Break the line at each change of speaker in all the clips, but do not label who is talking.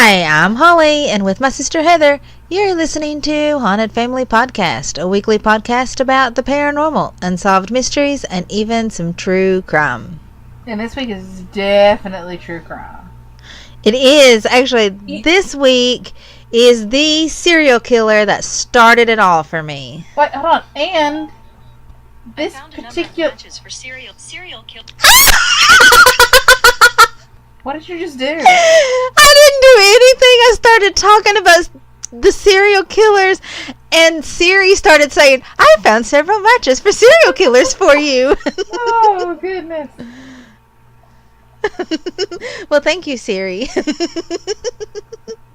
Hi, I'm Holly, and with my sister Heather, you're listening to Haunted Family Podcast, a weekly podcast about the paranormal, unsolved mysteries, and even some true crime.
And this week is definitely true crime.
It is. Actually, this week is the serial killer that started it all for me.
Wait, hold on. And this particular...
for serial killer.
What did you just do?
I didn't do anything. I started talking about the serial killers, and Siri started saying, I found several matches for serial killers for you.
Oh, goodness.
Well, thank you, Siri.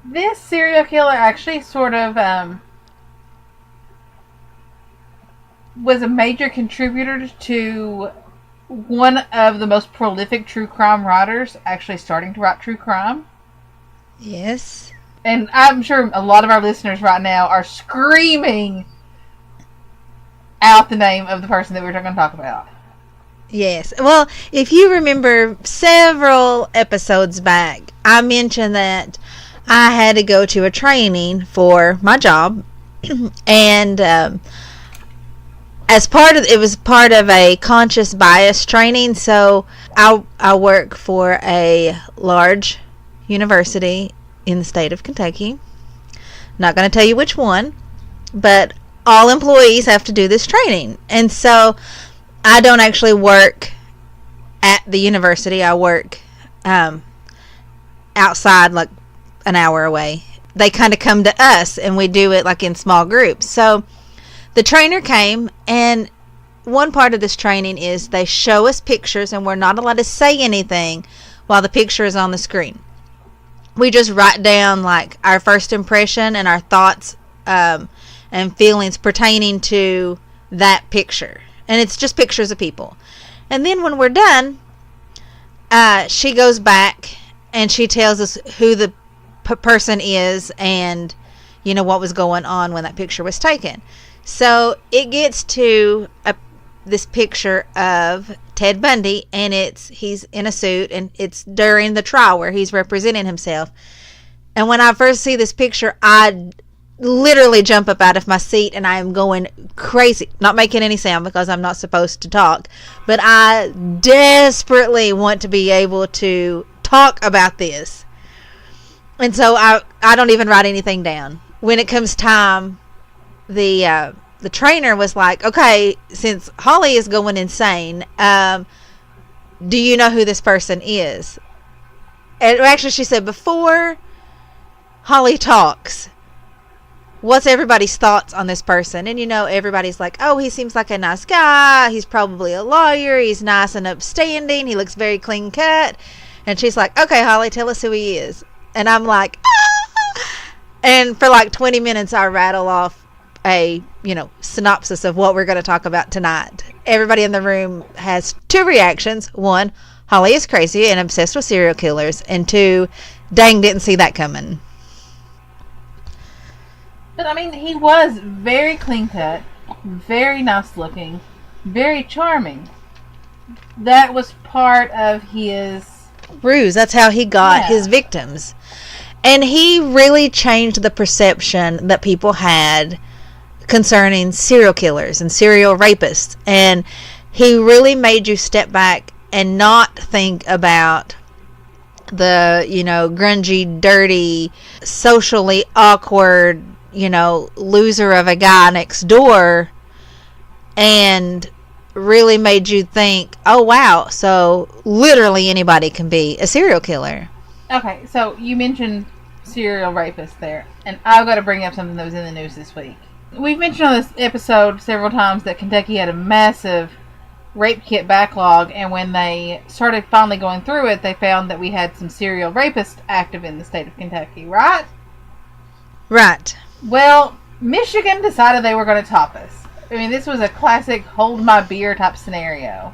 This serial killer actually sort of was a major contributor to one of the most prolific true crime writers actually starting to write true crime.
Yes.
And I'm sure a lot of our listeners right now are screaming out the name of the person that we're going to talk about.
Yes. Well, if you remember several episodes back, I mentioned that I had to go to a training for my job, and it was part of a conscious bias training. So I work for a large university in the state of Kentucky. Not going to tell you which one, but all employees have to do this training. And so I don't actually work at the university. I work outside, like an hour away. They kind of come to us, and we do it like in small groups. So the trainer came, and one part of this training is they show us pictures, and we're not allowed to say anything while the picture is on the screen. We just write down like our first impression and our thoughts and feelings pertaining to that picture. And it's just pictures of people. And then when we're done, she goes back and she tells us who the person is and, you know, what was going on when that picture was taken. So it gets to this picture of Ted Bundy, and he's in a suit, and it's during the trial where he's representing himself. And when I first see this picture, I literally jump up out of my seat, and I am going crazy, not making any sound because I'm not supposed to talk, but I desperately want to be able to talk about this. And so I don't even write anything down. When it comes time, the trainer was like, okay, since Holly is going insane, do you know who this person is? And actually she said, before Holly talks, what's everybody's thoughts on this person? And you know, everybody's like, oh, he seems like a nice guy. He's probably a lawyer. He's nice and upstanding. He looks very clean cut. And she's like, okay, Holly, tell us who he is. And I'm like, ah! And for like 20 minutes, I rattle off a, synopsis of what we're going to talk about tonight. Everybody in the room has two reactions. One, Holly is crazy and obsessed with serial killers. And two, dang, didn't see that coming.
But I mean, he was very clean cut, very nice looking, very charming. That was part of his
ruse. That's how he got his victims. And he really changed the perception that people had concerning serial killers and serial rapists. And he really made you step back and not think about the, grungy, dirty, socially awkward, loser of a guy next door, and really made you think, oh wow, so literally anybody can be a serial killer.
Okay, so you mentioned serial rapists there, and I've got to bring up something that was in the news this week. We've mentioned on this episode several times that Kentucky had a massive rape kit backlog, and when they started finally going through it, they found that we had some serial rapists active in the state of Kentucky, right?
Right.
Well, Michigan decided they were going to top us. I mean, this was a classic hold my beer type scenario.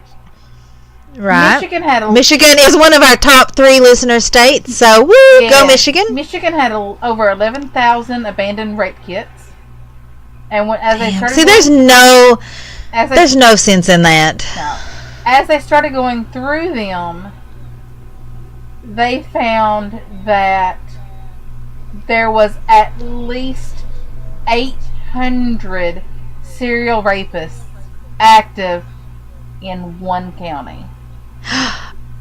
Right.
Michigan
is one of our top 3 listener states, so woo, yeah. Go Michigan.
Michigan had over 11,000 abandoned rape kits. And as they started...
See, there's no sense in that.
No. As they started going through them, they found that there was at least 800 serial rapists active in one county.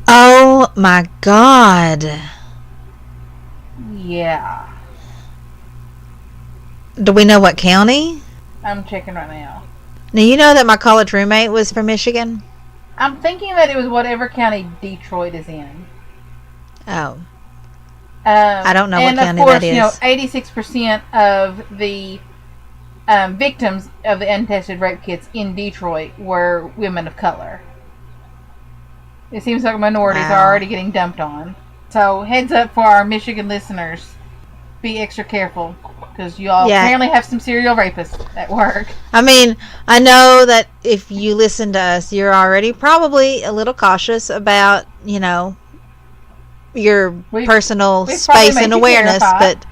Oh my God.
Yeah.
Do we know what county?
I'm checking right now.
Now, you know that my college roommate was from Michigan?
I'm thinking that it was whatever county Detroit is in.
Oh. I don't know what county
of course,
that is.
You know, 86% of the victims of the untested rape kits in Detroit were women of color. It seems like minorities are already getting dumped on. So, heads up for our Michigan listeners. Be extra careful, because you all apparently have some serial rapists at work.
I mean, I know that if you listen to us, you're already probably a little cautious about, you know, your personal space and awareness, but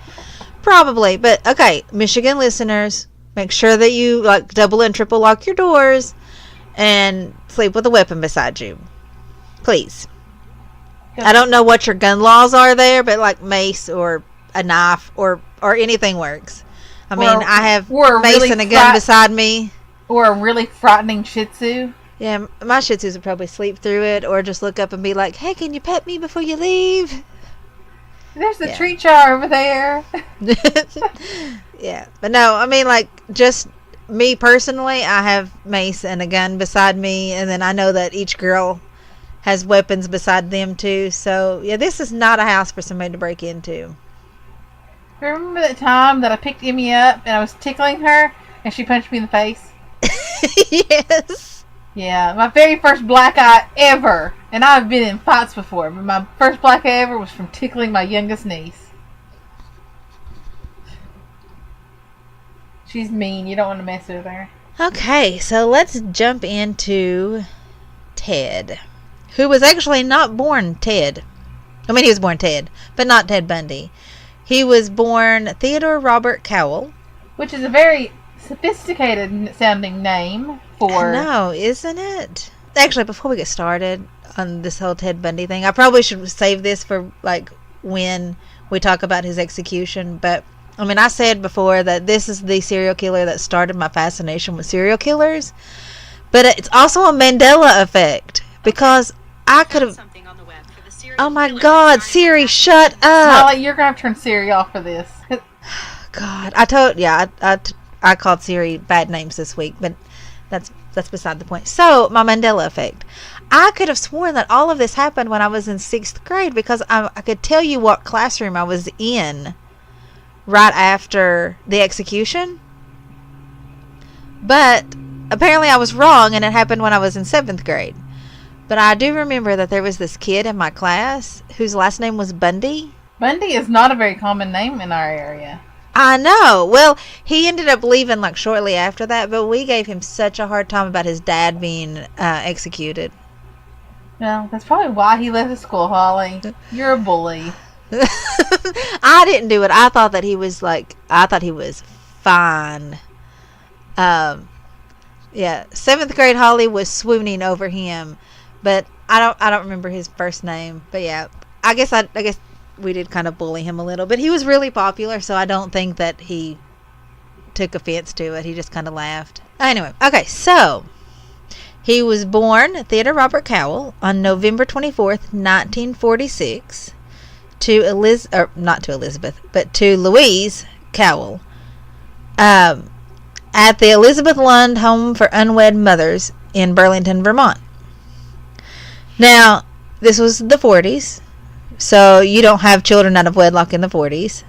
probably. But okay, Michigan listeners, make sure that you like double and triple lock your doors and sleep with a weapon beside you, please. I don't know what your gun laws are there, but like mace or a knife or anything works. I mean, I have mace and a gun beside me.
Or a really frightening Shih Tzu.
Yeah, my Shih Tzus would probably sleep through it or just look up and be like, hey, can you pet me before you leave?
There's the tree jar over there.
Yeah, but no, I mean, like, just me personally, I have mace and a gun beside me, and then I know that each girl has weapons beside them too. So, yeah, this is not a house for somebody to break into.
Remember that time that I picked Emmy up and I was tickling her and she punched me in the face?
Yes.
Yeah, my very first black eye ever. And I've been in fights before, but my first black eye ever was from tickling my youngest niece. She's mean. You don't want to mess with her.
Okay, so let's jump into Ted, who was actually not born Ted. I mean, he was born Ted, but not Ted Bundy. He was born Theodore Robert Cowell.
Which is a very sophisticated sounding name for...
I know, isn't it? Actually, before we get started on this whole Ted Bundy thing, I probably should save this for, like, when we talk about his execution. But, I mean, I said before that this is the serial killer that started my fascination with serial killers. But it's also a Mandela effect. Because I could have... Oh my God, Siri, shut up!
Molly, you're gonna have to turn Siri off for this.
God, I called Siri bad names this week, but that's beside the point. So, my Mandela effect. I could have sworn that all of this happened when I was in 6th grade because I could tell you what classroom I was in right after the execution. But apparently I was wrong and it happened when I was in 7th grade. But I do remember that there was this kid in my class whose last name was Bundy.
Bundy is not a very common name in our area.
I know. Well, he ended up leaving like shortly after that, but we gave him such a hard time about his dad being executed.
Well, that's probably why he left the school, Holly. You're a bully.
I didn't do it. I thought he was fine. Yeah, 7th grade Holly was swooning over him. But I don't remember his first name. But yeah, I guess we did kind of bully him a little. But he was really popular, so I don't think that he took offense to it. He just kind of laughed. Anyway, okay, so he was born Theodore Robert Cowell on November 24th, 1946 to Louise Cowell at the Elizabeth Lund Home for Unwed Mothers in Burlington, Vermont. Now, this was the 40s, so you don't have children out of wedlock in the 40s.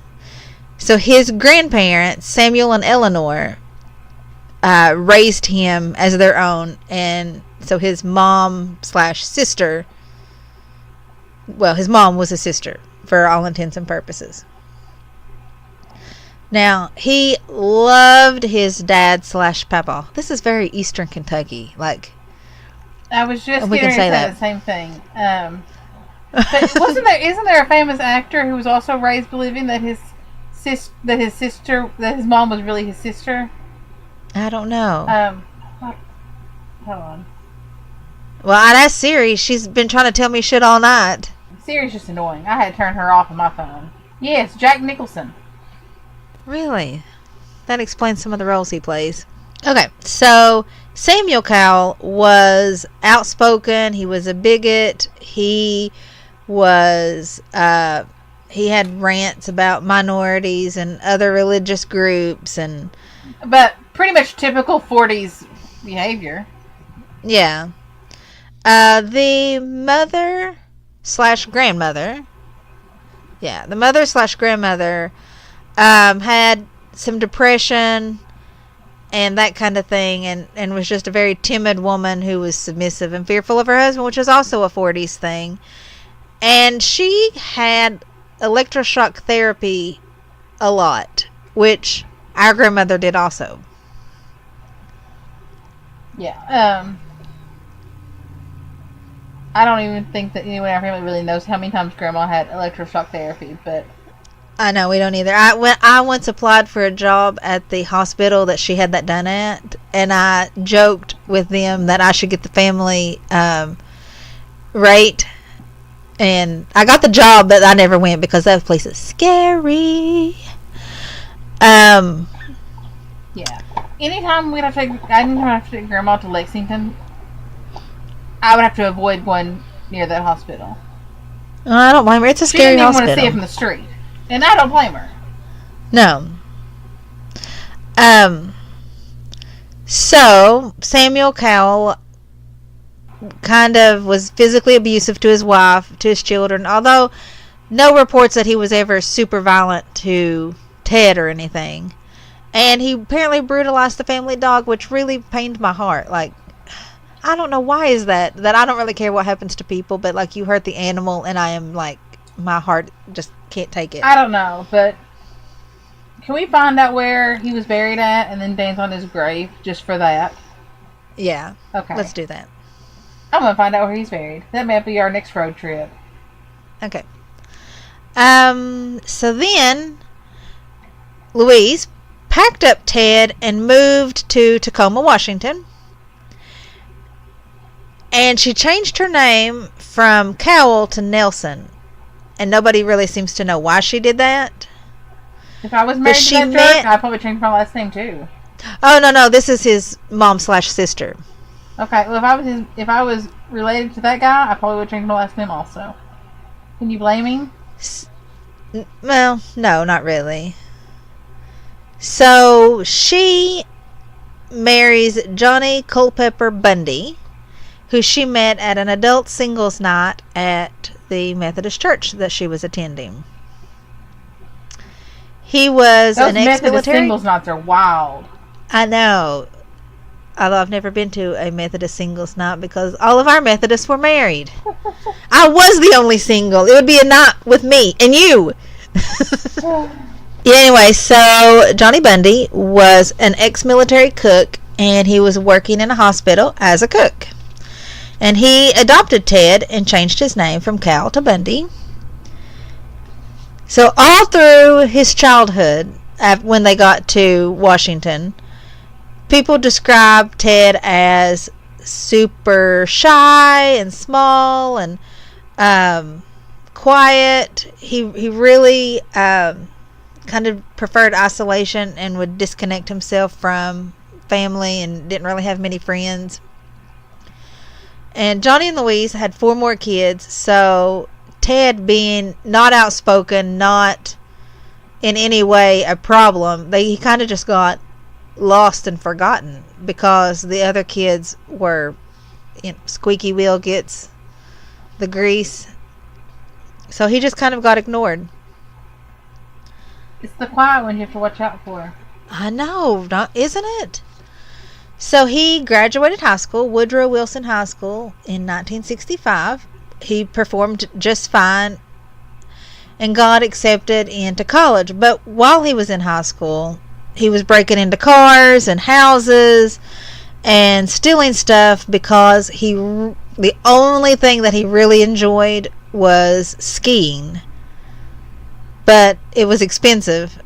So his grandparents, Samuel and Eleanor, raised him as their own, and so his mom/sister, well, his mom was a sister for all intents and purposes. Now, he loved his dad/papa. This is very Eastern Kentucky, like...
I was just getting to say the same thing. But isn't there a famous actor who was also raised believing that his mom was really his sister?
I don't know.
Hold on.
Well, I'd ask Siri. She's been trying to tell me shit all night.
Siri's just annoying. I had to turn her off on my phone. Yes, Jack Nicholson.
Really? That explains some of the roles he plays. Okay, so Samuel Cowell was outspoken. He was a bigot. He was he had rants about minorities and other religious groups, and
But pretty much typical 40s behavior.
yeah. The mother slash grandmother, the mother slash grandmother had some depression and that kind of thing, and was just a very timid woman who was submissive and fearful of her husband, which was also a 40s thing. And she had electroshock therapy a lot, which our grandmother did also.
Yeah. I don't even think that anyone in our family really knows how many times Grandma had electroshock therapy, but
I know, we don't either. I once applied for a job at the hospital that she had that done at, and I joked with them that I should get the family rate, and I got the job, but I never went because that place is scary.
yeah. Anytime I didn't have to take Grandma to Lexington, I would have to avoid going near that hospital.
I don't blame her. It's a
She
scary
didn't even
hospital.
want to see it from the street, and I don't blame her.
No. So Samuel Cowell kind of was physically abusive to his wife, to his children, although no reports that he was ever super violent to Ted or anything. And he apparently brutalized the family dog, which really pained my heart. Like, I don't know why is that I don't really care what happens to people, but like, you hurt the animal and I am like, my heart just can't take it.
I don't know, but can we find out where he was buried at and then dance on his grave just for that?
Yeah.
Okay.
Let's do that.
I'm going to find out where he's buried. That might be our next road trip.
Okay. So then Louise packed up Ted and moved to Tacoma, Washington. And she changed her name from Cowell to Nelson. And nobody really seems to know why she did that.
If I was married to that jerk, I'd probably change my last name too.
Oh, no. This is his mom slash sister.
Okay, well, if I was related to that guy, I probably would change my last name also. Can you blame him?
Well, no, not really. So she marries Johnny Culpepper Bundy, who she met at an adult singles night at the Methodist church that she was attending. He was
Those
an ex-military.
Methodist singles nights are wild.
I know. Although I've never been to a Methodist singles night because all of our Methodists were married. I was the only single. It would be a night with me and you. Yeah, anyway, so Johnny Bundy was an ex-military cook, and he was working in a hospital as a cook. And he adopted Ted and changed his name from Cal to Bundy. So all through his childhood, when they got to Washington, people described Ted as super shy and small and quiet. He really kind of preferred isolation and would disconnect himself from family and didn't really have many friends. And Johnny and Louise had 4 more kids, so Ted, being not outspoken, not in any way a problem, he kind of just got lost and forgotten because the other kids were, squeaky wheel gets the grease. So he just kind of got ignored.
It's the quiet one you have to watch out for.
I know, isn't it? So he graduated high school, Woodrow Wilson High School, in 1965. He performed just fine and got accepted into college. But while he was in high school, he was breaking into cars and houses and stealing stuff because the only thing that he really enjoyed was skiing. But it was expensive.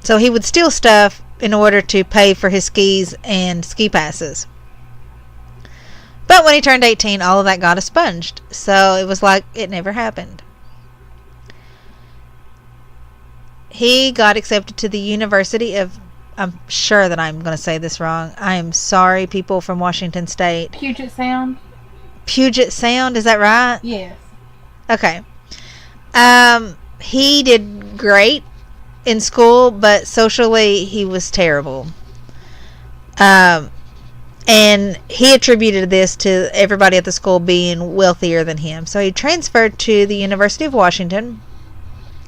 So he would steal stuff in order to pay for his skis and ski passes. But when he turned 18, all of that got expunged. So it was like it never happened. he got accepted to the University of, I'm sure that I'm going to say this wrong. I am sorry, people from Washington State.
Puget Sound?
Puget Sound, is that right?
Yes.
Okay. He did great in school, but socially he was terrible. And he attributed this to everybody at the school being wealthier than him. So he transferred to the University of Washington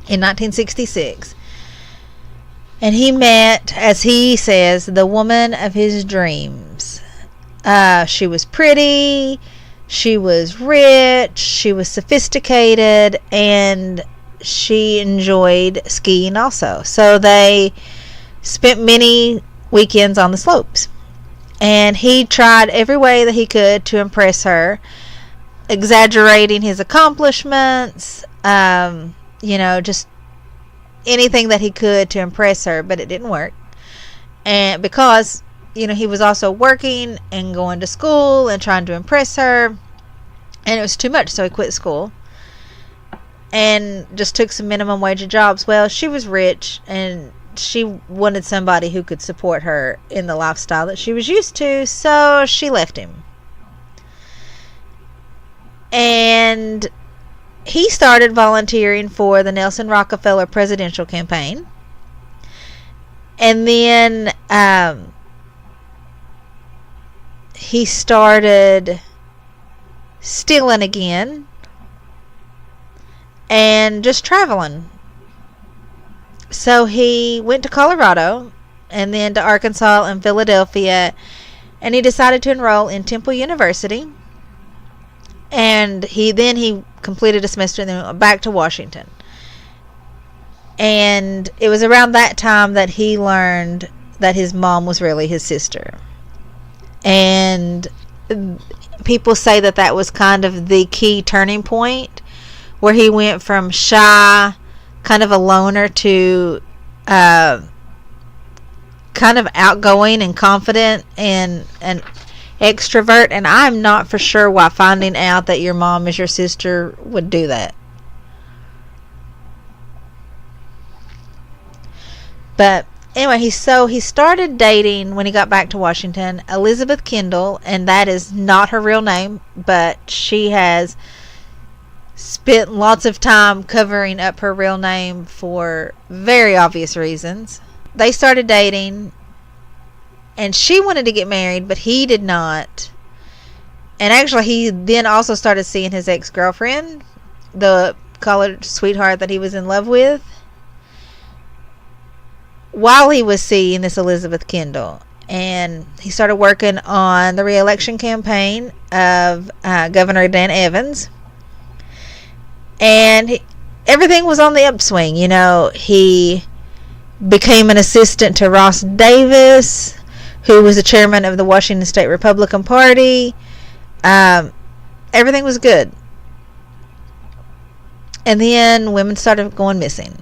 in 1966. And he met, as he says, the woman of his dreams. She was pretty, she was rich, she was sophisticated, and she enjoyed skiing also. So they spent many weekends on the slopes. And he tried every way that he could to impress her, exaggerating his accomplishments, just anything that he could to impress her, but it didn't work. And because, he was also working and going to school and trying to impress her, and it was too much, so he quit school and just took some minimum wage jobs. Well, she was rich, and she wanted somebody who could support her in the lifestyle that she was used to, so she left him. And he started volunteering for the Nelson Rockefeller presidential campaign. And then he started stealing again and just traveling. So he went to Colorado and then to Arkansas and Philadelphia, and he decided to enroll in Temple University. And he completed a semester and then went back to Washington. And it was around that time that he learned that his mom was really his sister. And people say that that was kind of the key turning point, where he went from shy, kind of a loner, to kind of outgoing and confident and extrovert. And I'm not for sure why finding out that your mom is your sister would do that. But anyway, he started dating, when he got back to Washington, Elizabeth Kendall, and that is not her real name, but she has spent lots of time covering up her real name for very obvious reasons. They started dating, and she wanted to get married, but he did not. And actually, he then also started seeing his ex-girlfriend, the college sweetheart that he was in love with, while he was seeing this Elizabeth Kendall. And he started working on the re-election campaign of Governor Dan Evans. And everything was on the upswing. He became an assistant to Ross Davis, who was the chairman of the Washington State Republican Party. Everything was good. And then women started going missing.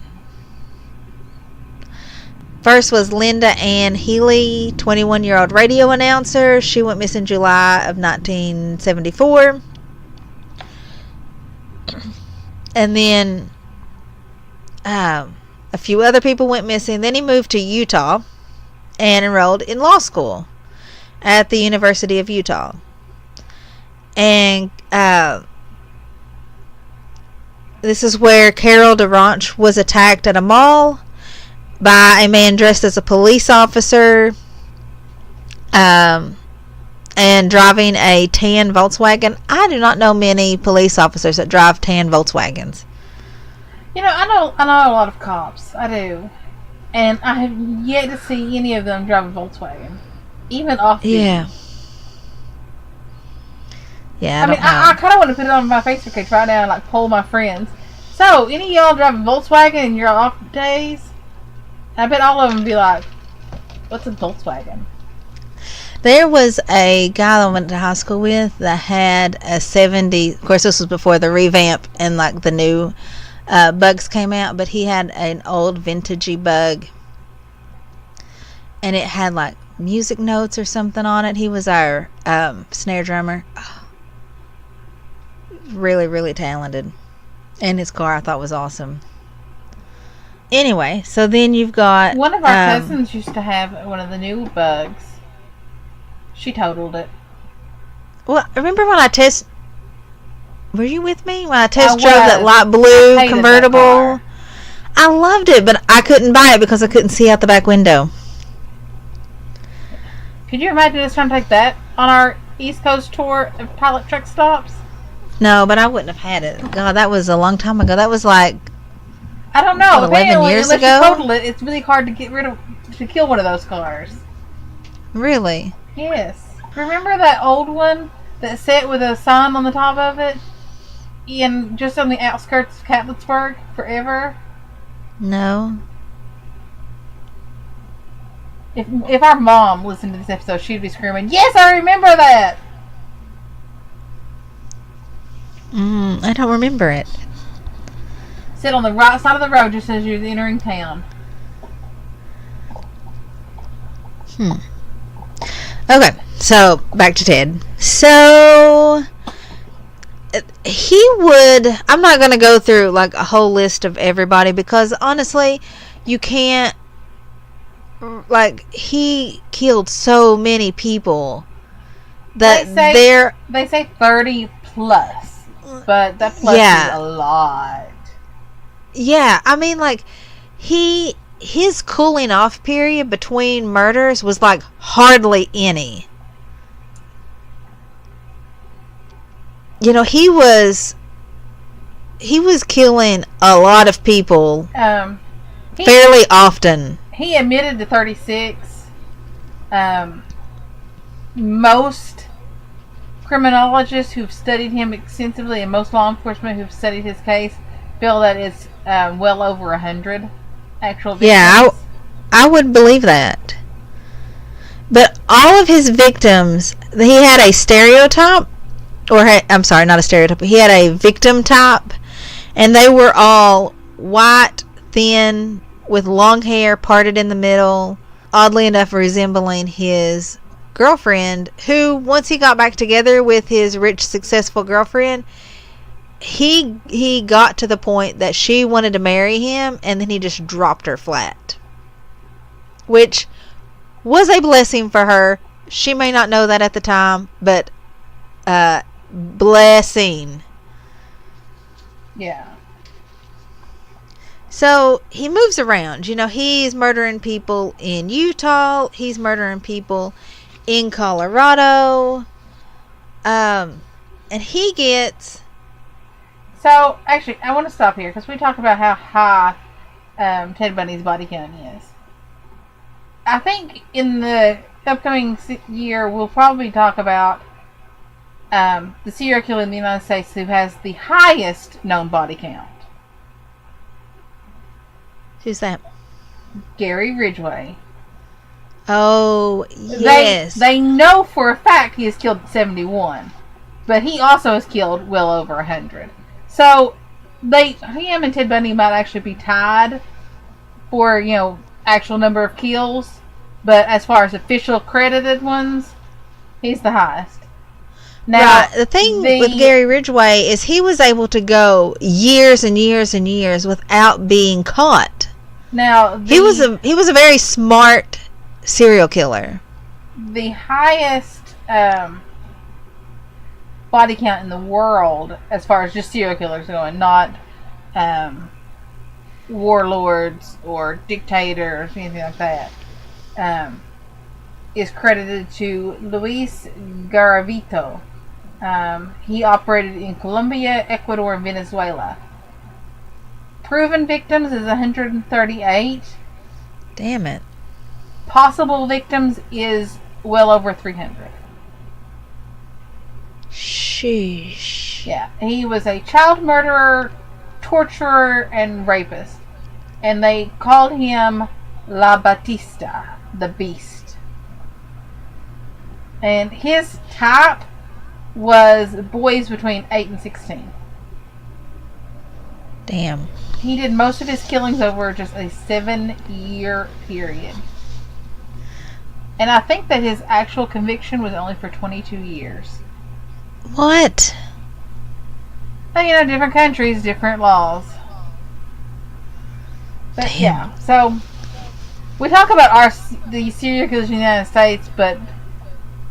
First was Linda Ann Healy, 21-year-old radio announcer. She went missing July of 1974. And then a few other people went missing. Then he moved to Utah and enrolled in law school at the University of Utah. And this is where Carol DeRanch was attacked at a mall by a man dressed as a police officer and driving a tan Volkswagen. I do not know many police officers that drive tan Volkswagens.
I know a lot of cops. I do. And I have yet to see any of them drive a Volkswagen. Even off duty.
Yeah. Yeah,
I kind of want to put it on my Facebook page right now and poll my friends. So, any of y'all drive a Volkswagen in your off days? I bet all of them be like, what's a Volkswagen?
There was a guy that I went to high school with that had a 70, of course this was before the revamp and the new bugs came out, but he had an old vintagey bug, and it had music notes or something on it. He was our snare drummer. Oh, really, really talented. And his car I thought was awesome. Anyway, so then you've got
One of our cousins used to have one of the new bugs. She totaled it.
Well, remember when I test? Were you with me when I test
I
drove that
was.
light blue
I hated
convertible?
that car.
I loved it, but I couldn't buy it because I couldn't see out the back window.
Could you imagine us trying to take that on our East Coast tour of pilot truck stops?
No, but I wouldn't have had it. God, that was a long time ago. That was like
I don't know.
What, 11
Apparently,
years
unless
ago?
you total it, it's really hard to kill one of those cars.
really.
Yes. Remember that old one that sat with a sign on the top of it? Just on the outskirts of Catlettsburg forever?
No.
If our mom listened to this episode, she'd be screaming, "Yes, I remember that!"
I don't remember it.
Sit on the right side of the road just as you're entering town.
Okay, so back to Ted. So I'm not going to go through like a whole list of everybody because honestly, you can't. Like, he killed so many people that
they say 30 plus, but that plus is a lot.
Yeah, I mean, like, his cooling off period between murders was like hardly any. You know, he was killing a lot of people fairly often.
He admitted to 36. Most criminologists who've studied him extensively and most law enforcement who've studied his case feel that it's well over 100 actual victims.
Yeah, I would believe that. But all of his victims, he had a stereotype, I'm sorry, not a stereotype, he had a victim type, and they were all white, thin, with long hair parted in the middle, oddly enough resembling his girlfriend, who once he got back together with his rich, successful girlfriend, he got to the point that she wanted to marry him, and then he just dropped her flat, which was a blessing for her. She may not know that at the time, but blessing.
Yeah.
So he moves around. You know, he's murdering people in Utah. He's murdering people in Colorado. And he gets...
So, actually, I want to stop here because we talked about how high Ted Bundy's body count is. I think in the upcoming year we'll probably talk about the serial killer in the United States who has the highest known body count.
Who's that?
Gary Ridgway.
Oh, yes.
They know for a fact he has killed 71, but he also has killed well over 100. So him and Ted Bundy might actually be tied for, actual number of kills, but as far as official credited ones, he's the highest. Now,
right. The thing with Gary Ridgway is he was able to go years and years and years without being caught.
Now,
he was a very smart serial killer.
The highest body count in the world, as far as just serial killers going, not warlords or dictators, anything like that, is credited to Luis Garavito. He operated in Colombia, Ecuador, and Venezuela. Proven victims is 138.
Damn it.
Possible victims is well over 300.
Sheesh.
Yeah, he was a child murderer, torturer, and rapist. And they called him La Batista, the Beast. And his type was boys between 8 and 16.
Damn.
He did most of his killings over just a 7-year period. And I think that his actual conviction was only for 22 years.
What?
But, different countries, different laws. But
Damn.
yeah, so we talk about the serial killers in the United States, but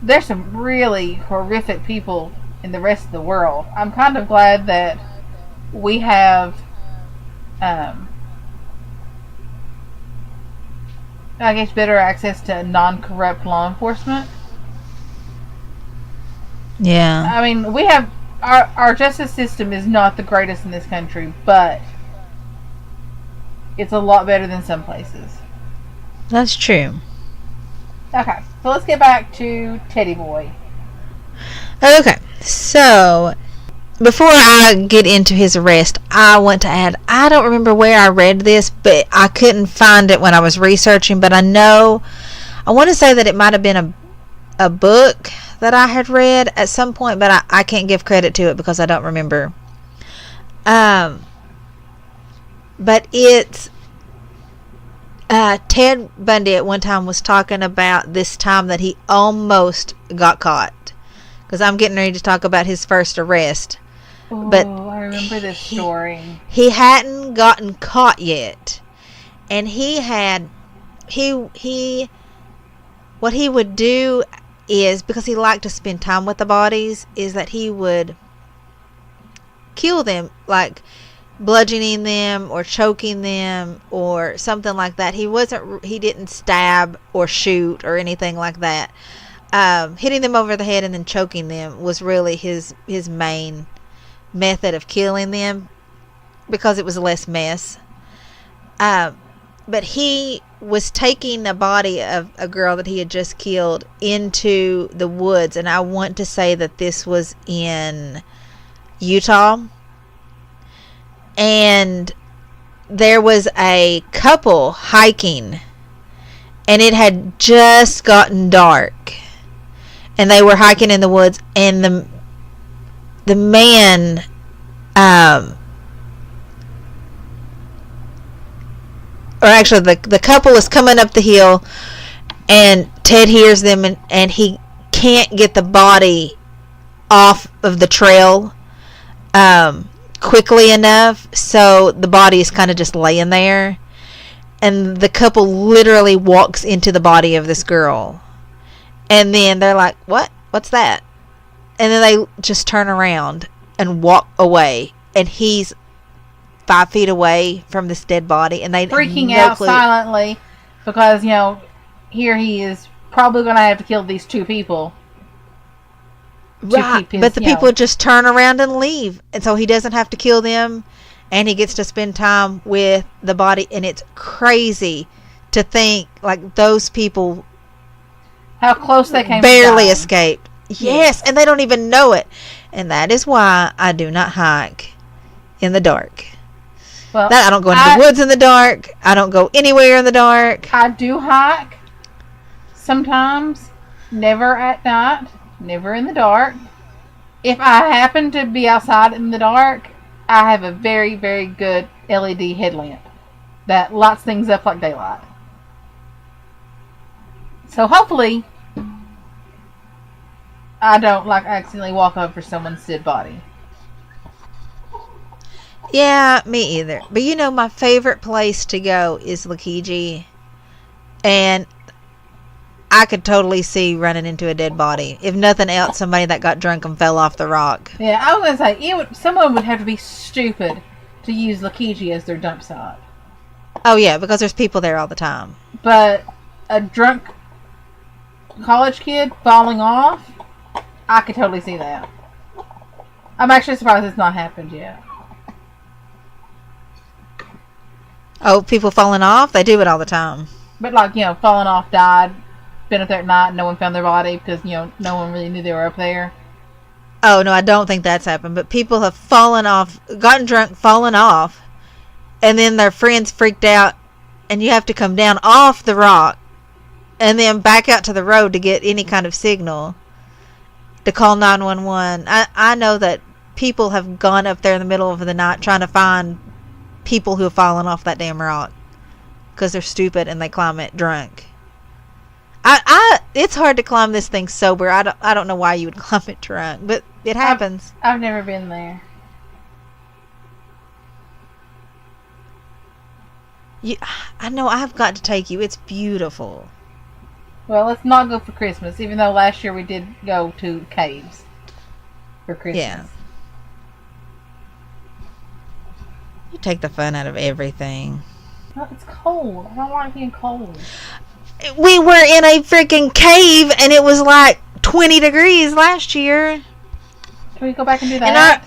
there's some really horrific people in the rest of the world. I'm kind of glad that we have, I guess, better access to non-corrupt law enforcement.
Yeah.
I mean, we have our justice system is not the greatest in this country, but it's a lot better than some places.
That's true.
Okay, so let's get back to Teddy Boy.
Okay, so before I get into his arrest, I want to add, I don't remember where I read this, but I couldn't find it when I was researching, but I want to say that it might have been a book that I had read at some point, but I can't give credit to it because I don't remember. But it's Ted Bundy at one time was talking about this time that he almost got caught, because I'm getting ready to talk about his first arrest.
Oh,
but
I remember this story.
He hadn't gotten caught yet, and what he would do is, because he liked to spend time with the bodies, is that he would kill them, like bludgeoning them or choking them or something like that. He didn't stab or shoot or anything like that. Hitting them over the head and then choking them was really his main method of killing them, because it was less mess. But he was taking a body of a girl that he had just killed into the woods, and I want to say that this was in Utah. And there was a couple hiking, and it had just gotten dark, and they were hiking in the woods, and the man or actually the couple is coming up the hill, and Ted hears them, and he can't get the body off of the trail quickly enough, so the body is kind of just laying there, and the couple literally walks into the body of this girl, and then they're like, what's that? And then they just turn around and walk away, and he's 5 feet away from this dead body, and they
freaking out silently, because here he is probably going to have to kill these two people.
Right, but the people just turn around and leave, and so he doesn't have to kill them, and he gets to spend time with the body. And it's crazy to think, like, those people,
how close they came,
barely escaped. Yes, and they don't even know it, and that is why I do not hike in the dark. Well, I don't go into the woods in the dark. I don't go anywhere in the dark.
I do hike sometimes, never at night. Never in the dark. If I happen to be outside in the dark, I have a very, very good LED headlamp that lights things up like daylight. So hopefully I don't accidentally walk over someone's dead body.
Yeah, me either. But my favorite place to go is Lakiji, and I could totally see running into a dead body. If nothing else, somebody that got drunk and fell off the rock.
Yeah, I was going to say, someone would have to be stupid to use Lakiji as their dump site.
Oh, yeah, because there's people there all the time.
But a drunk college kid falling off, I could totally see that. I'm actually surprised it's not happened yet.
Oh, people falling off? They do it all the time.
But, falling off, died, been up there at night, no one found their body because, no one really knew they were up there.
Oh, no, I don't think that's happened. But people have fallen off, gotten drunk, fallen off, and then their friends freaked out, and you have to come down off the rock and then back out to the road to get any kind of signal to call 911. I know that people have gone up there in the middle of the night trying to find people who have fallen off that damn rock because they're stupid and they climb it drunk. It's hard to climb this thing sober. I don't know why you would climb it drunk, but it happens.
I've never been there.
I know I've got to take you. It's beautiful.
Well, let's not go for Christmas, even though last year we did go to caves for Christmas.
Yeah. You take the fun out of everything.
No, it's cold. I don't like being cold.
We were in a freaking cave and it was like 20 degrees last year.
Can we go back and do that?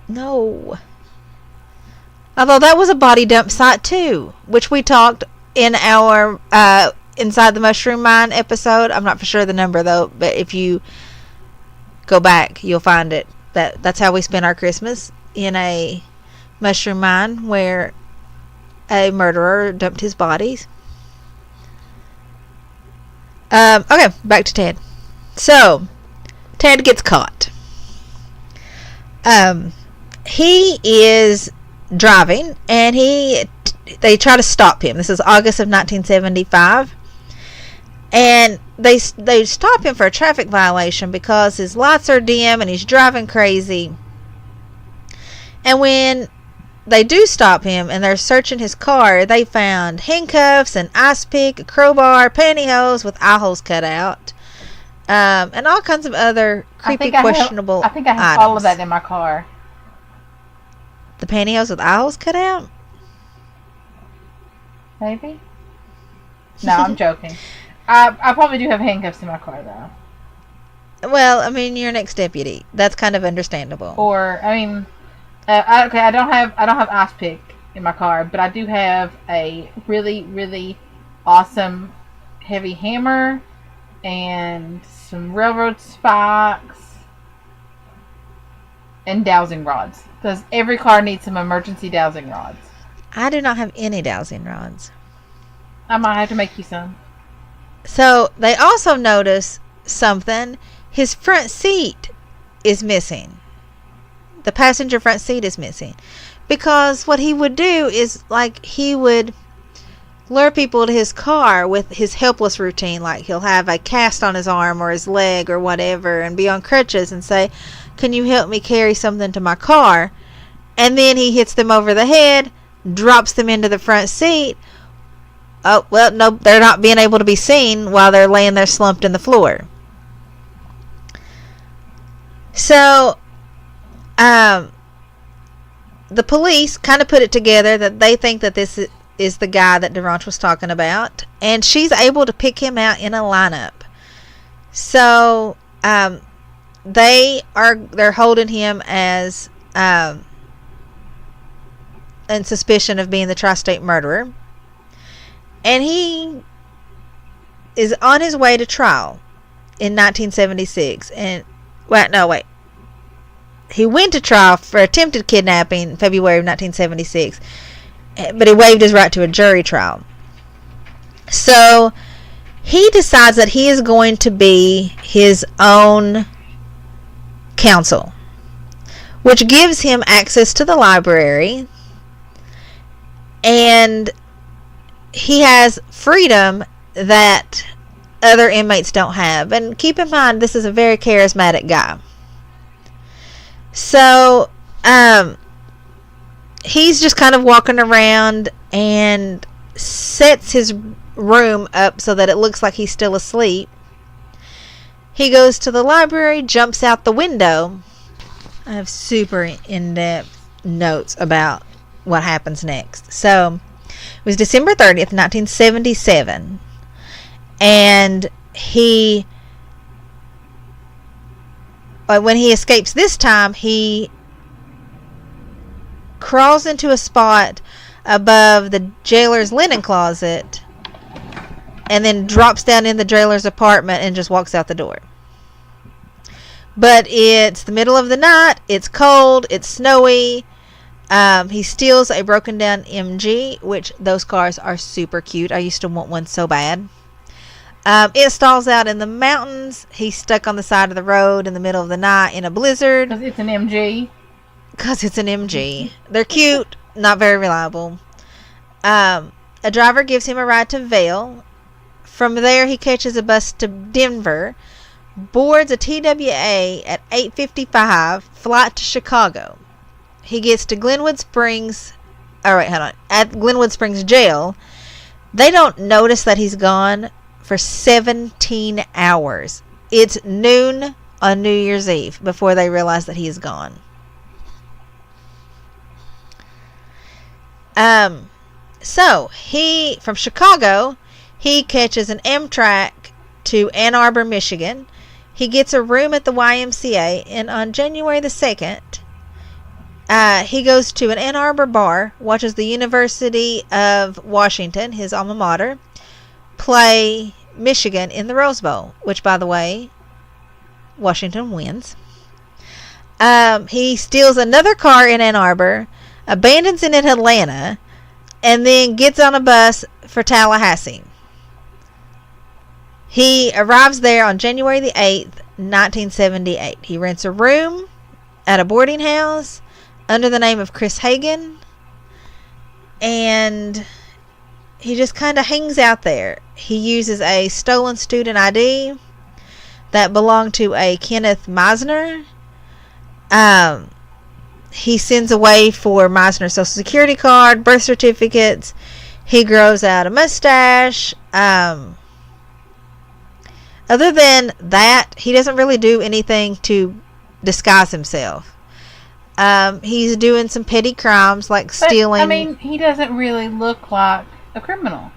No. Although that was a body dump site too, which we talked in our Inside the Mushroom Mine episode. I'm not for sure the number though, but if you go back, you'll find it. That's how we spent our Christmas, in a mushroom mine where a murderer dumped his bodies. Okay, back to Ted. So, Ted gets caught. He is driving, and they try to stop him. This is August of 1975. And they stop him for a traffic violation because his lights are dim and he's driving crazy. And when they do stop him and they're searching his car, they found handcuffs, an ice pick, a crowbar, pantyhose with eye holes cut out, and all kinds of other creepy, questionable
I think I have
items.
all of that in my car.
The pantyhose with eye holes cut out?
Maybe? No, I'm joking. I probably do have handcuffs in my car, though.
Well, I mean, you're an ex-deputy. That's kind of understandable.
Or, I mean, I don't have ice pick in my car, but I do have a really, really awesome heavy hammer and some railroad spikes and dowsing rods. Because every car needs some emergency dowsing rods.
I do not have any dowsing rods.
I might have to make you some.
So, they also notice something. His front seat is missing. The passenger front seat is missing. Because what he would do is, like, he would lure people to his car with his helpless routine. Like, he'll have a cast on his arm or his leg or whatever and be on crutches and say, "Can you help me carry something to my car?" And then he hits them over the head, drops them into the front seat. Oh, well, no, they're not being able to be seen while they're laying there slumped in the floor. So, the police kind of put it together that they think that this is the guy that DeRonch was talking about, and she's able to pick him out in a lineup. So, they're holding him as in suspicion of being the tri-state murderer. And he is on his way to trial in 1976. And, wait. He went to trial for attempted kidnapping in February of 1976. But he waived his right to a jury trial. So, he decides that he is going to be his own counsel, which gives him access to the library. And he has freedom that other inmates don't have. And keep in mind, this is a very charismatic guy. So, he's just kind of walking around and sets his room up so that it looks like he's still asleep. He goes to the library, jumps out the window. I have super in-depth notes about what happens next. So, it was December 30th, 1977. And when he escapes this time, he crawls into a spot above the jailer's linen closet and then drops down in the jailer's apartment and just walks out the door. But it's the middle of the night, it's cold, it's snowy. He steals a broken down MG, which those cars are super cute. I used to want one so bad. It stalls out in the mountains. He's stuck on the side of the road in the middle of the night in a blizzard.
Because it's an MG.
Because it's an MG. They're cute, not very reliable. A driver gives him a ride to Vail. From there, he catches a bus to Denver, boards a TWA at 8:55, flight to Chicago. He gets to Glenwood Springs All right, hold on. At Glenwood Springs Jail, they don't notice that he's gone for 17 hours. It's noon on New Year's Eve before they realize that he's gone. So he, from Chicago, he catches an Amtrak to Ann Arbor, Michigan. He gets a room at the YMCA, and on January the 2nd, he goes to an Ann Arbor bar, watches the University of Washington, his alma mater, play Michigan in the Rose Bowl, which, by the way, Washington wins. He steals another car in Ann Arbor, abandons it in Atlanta, and then gets on a bus for Tallahassee. He arrives there on January the 8th, 1978. He rents a room at a boarding house under the name of Chris Hagen, and he just kind of hangs out there. He uses a stolen student ID that belonged to a Kenneth Meisner. He sends away for Meisner's social security card, birth certificates. He grows out a mustache. Other than that, he doesn't really do anything to disguise himself. He's doing some petty crimes like stealing.
I mean, he doesn't really look like a criminal.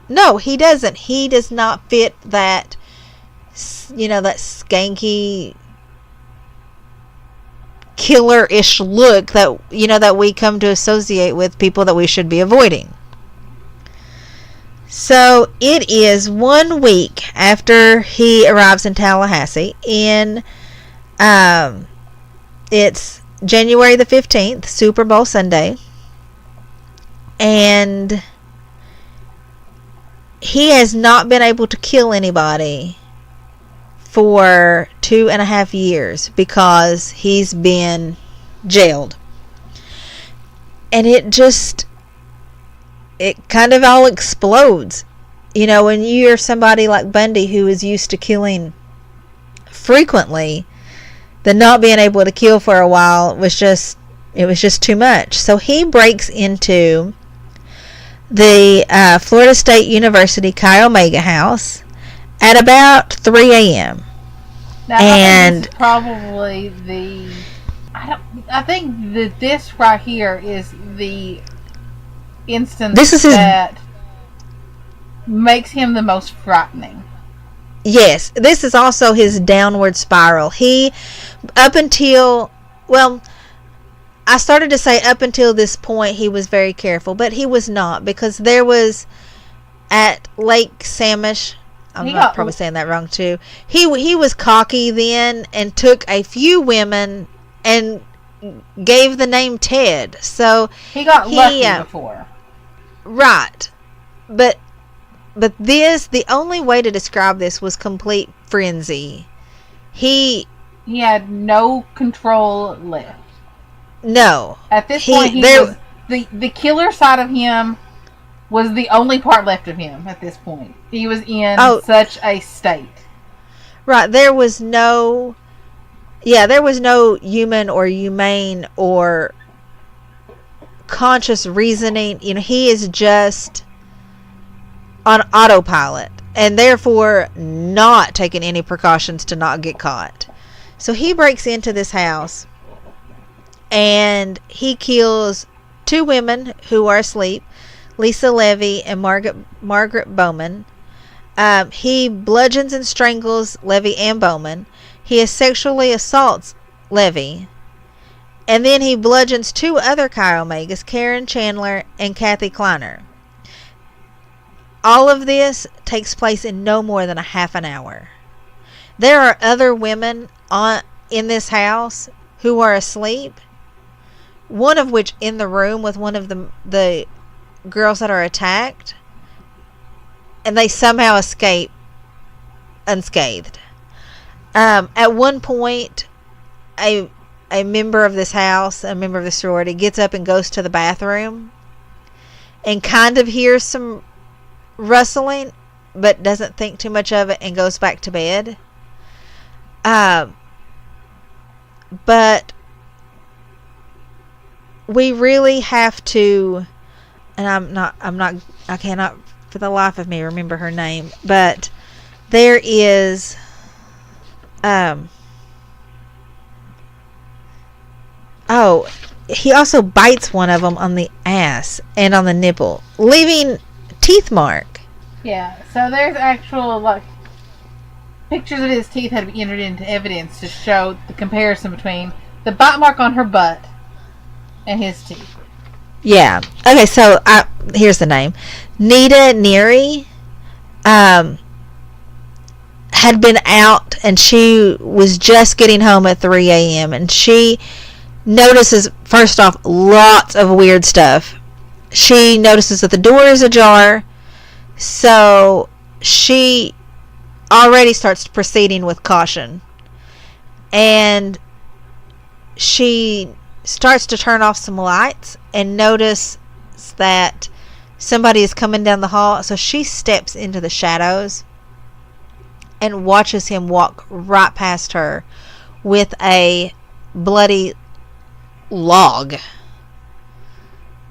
No, he doesn't. He does not fit that, that skanky, killer-ish look that, that we come to associate with people that we should be avoiding. So it is 1 week after he arrives in Tallahassee, it's January the 15th, Super Bowl Sunday, and he has not been able to kill anybody for 2.5 years because he's been jailed. And it kind of all explodes. When you're somebody like Bundy who is used to killing frequently, the not being able to kill for a while was just too much. So he breaks into the Florida State University Chi Omega house at about 3 a.m.
Now, and I think that this right here is the instance that makes him the most frightening.
Yes, this is also his downward spiral. Up until this point, he was very careful, but he was not, because there was at Lake Samish. I'm probably saying that wrong too. He was cocky then and took a few women and gave the name Ted. So
he got lucky before.
Right. But the only way to describe this was complete frenzy. He
had no control left.
No.
At this point, was the killer side of him was the only part left of him at this point. He was in such a state.
Right. There was no human or humane or conscious reasoning. He is just on autopilot and therefore not taking any precautions to not get caught. So he breaks into this house and he kills 2 women who are asleep, Lisa Levy and Margaret Bowman. He bludgeons and strangles Levy and Bowman. He sexually assaults Levy. And then he bludgeons 2 other Chi Omegas, Karen Chandler and Kathy Kleiner. All of this takes place in no more than a half an hour. There are other women in this house who are asleep, one of which in the room with one of the girls that are attacked, and they somehow escape unscathed. At one point, a member of this house, a member of the sorority, gets up and goes to the bathroom and kind of hears some rustling, but doesn't think too much of it and goes back to bed. But we really have to, and I cannot for the life of me remember her name, but there is, he also bites one of them on the ass and on the nipple, leaving teeth mark.
Yeah, so there's actual, like, pictures of his teeth had to be entered into evidence to show the comparison between the bite mark on her butt and his teeth.
Yeah. Okay, so here's the name. Nita Neary had been out, and she was just getting home at 3 a.m. and she notices, first off, lots of weird stuff. She notices that the door is ajar, so she already starts proceeding with caution. And she starts to turn off some lights and notice that somebody is coming down the hall, so she steps into the shadows and watches him walk right past her with a bloody log.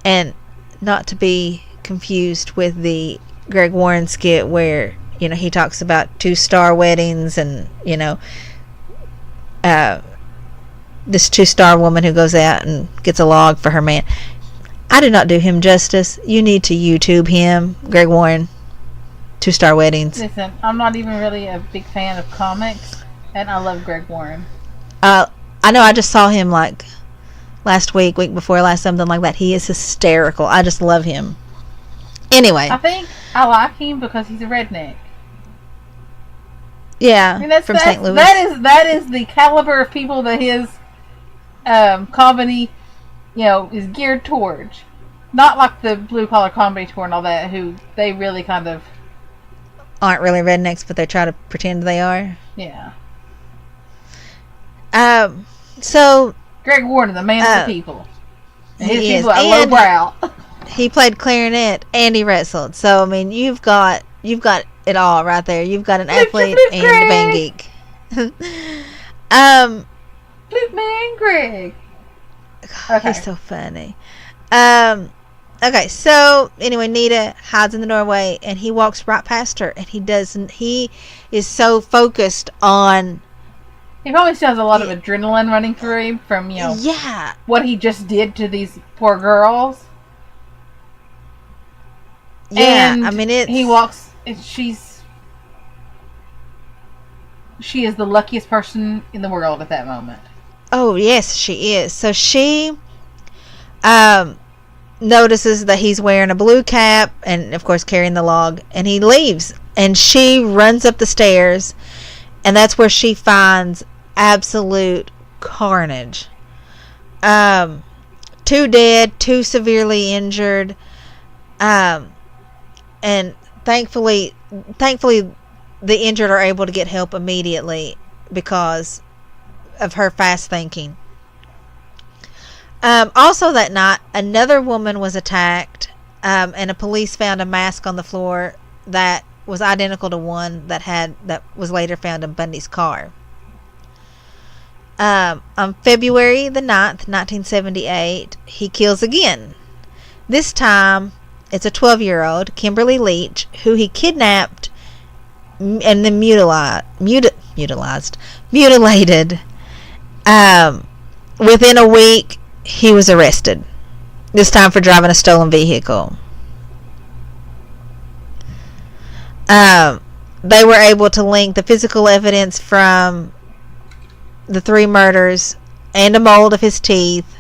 And not to be confused with the Greg Warren skit where, you know, he talks about 2-star weddings and, you know, this 2-star woman who goes out and gets a log for her man. I do not do him justice. You need to YouTube him, Greg Warren. 2-star weddings.
Listen, I'm not even really a big fan of comics, and I love Greg Warren.
I know, I just saw him like last week before last, something like that. He is hysterical. I just love him. Anyway.
I think I like him because he's a redneck.
Yeah,
I mean,
from St. Louis.
That is the caliber of people that his comedy, you know, is geared towards. Not like the blue collar comedy tour and all that, who they really kind of
aren't really rednecks, but they try to pretend they are.
Yeah.
So
Greg Warren is a man of the people. And his
he
people
is.
are lowbrow.
He played clarinet and he wrestled. So I mean, you've got it all right there. You've got an athlete and a band geek.
Flute Man Greg.
Okay. He's so funny. Okay, so anyway, Nita hides in the doorway and he walks right past her, and he is so focused on,
he probably still has a lot of adrenaline running through him from, you know, what he just did to these poor girls.
Yeah,
and
I mean,
he walks, and she is the luckiest person in the world at that moment.
Oh yes, she is. So she notices that he's wearing a blue cap and of course carrying the log, and he leaves, and she runs up the stairs, and that's where she finds absolute carnage. 2 dead, 2 severely injured, and thankfully the injured are able to get help immediately because of her fast thinking. Also that night, another woman was attacked, and a police found a mask on the floor that was identical to one that was later found in Bundy's car. On February the 9th, 1978, he kills again. This time, it's a 12-year-old, Kimberly Leach, who he kidnapped and then mutilated. Within a week, he was arrested. This time for driving a stolen vehicle. They were able to link the physical evidence from the 3 murders and a mold of his teeth.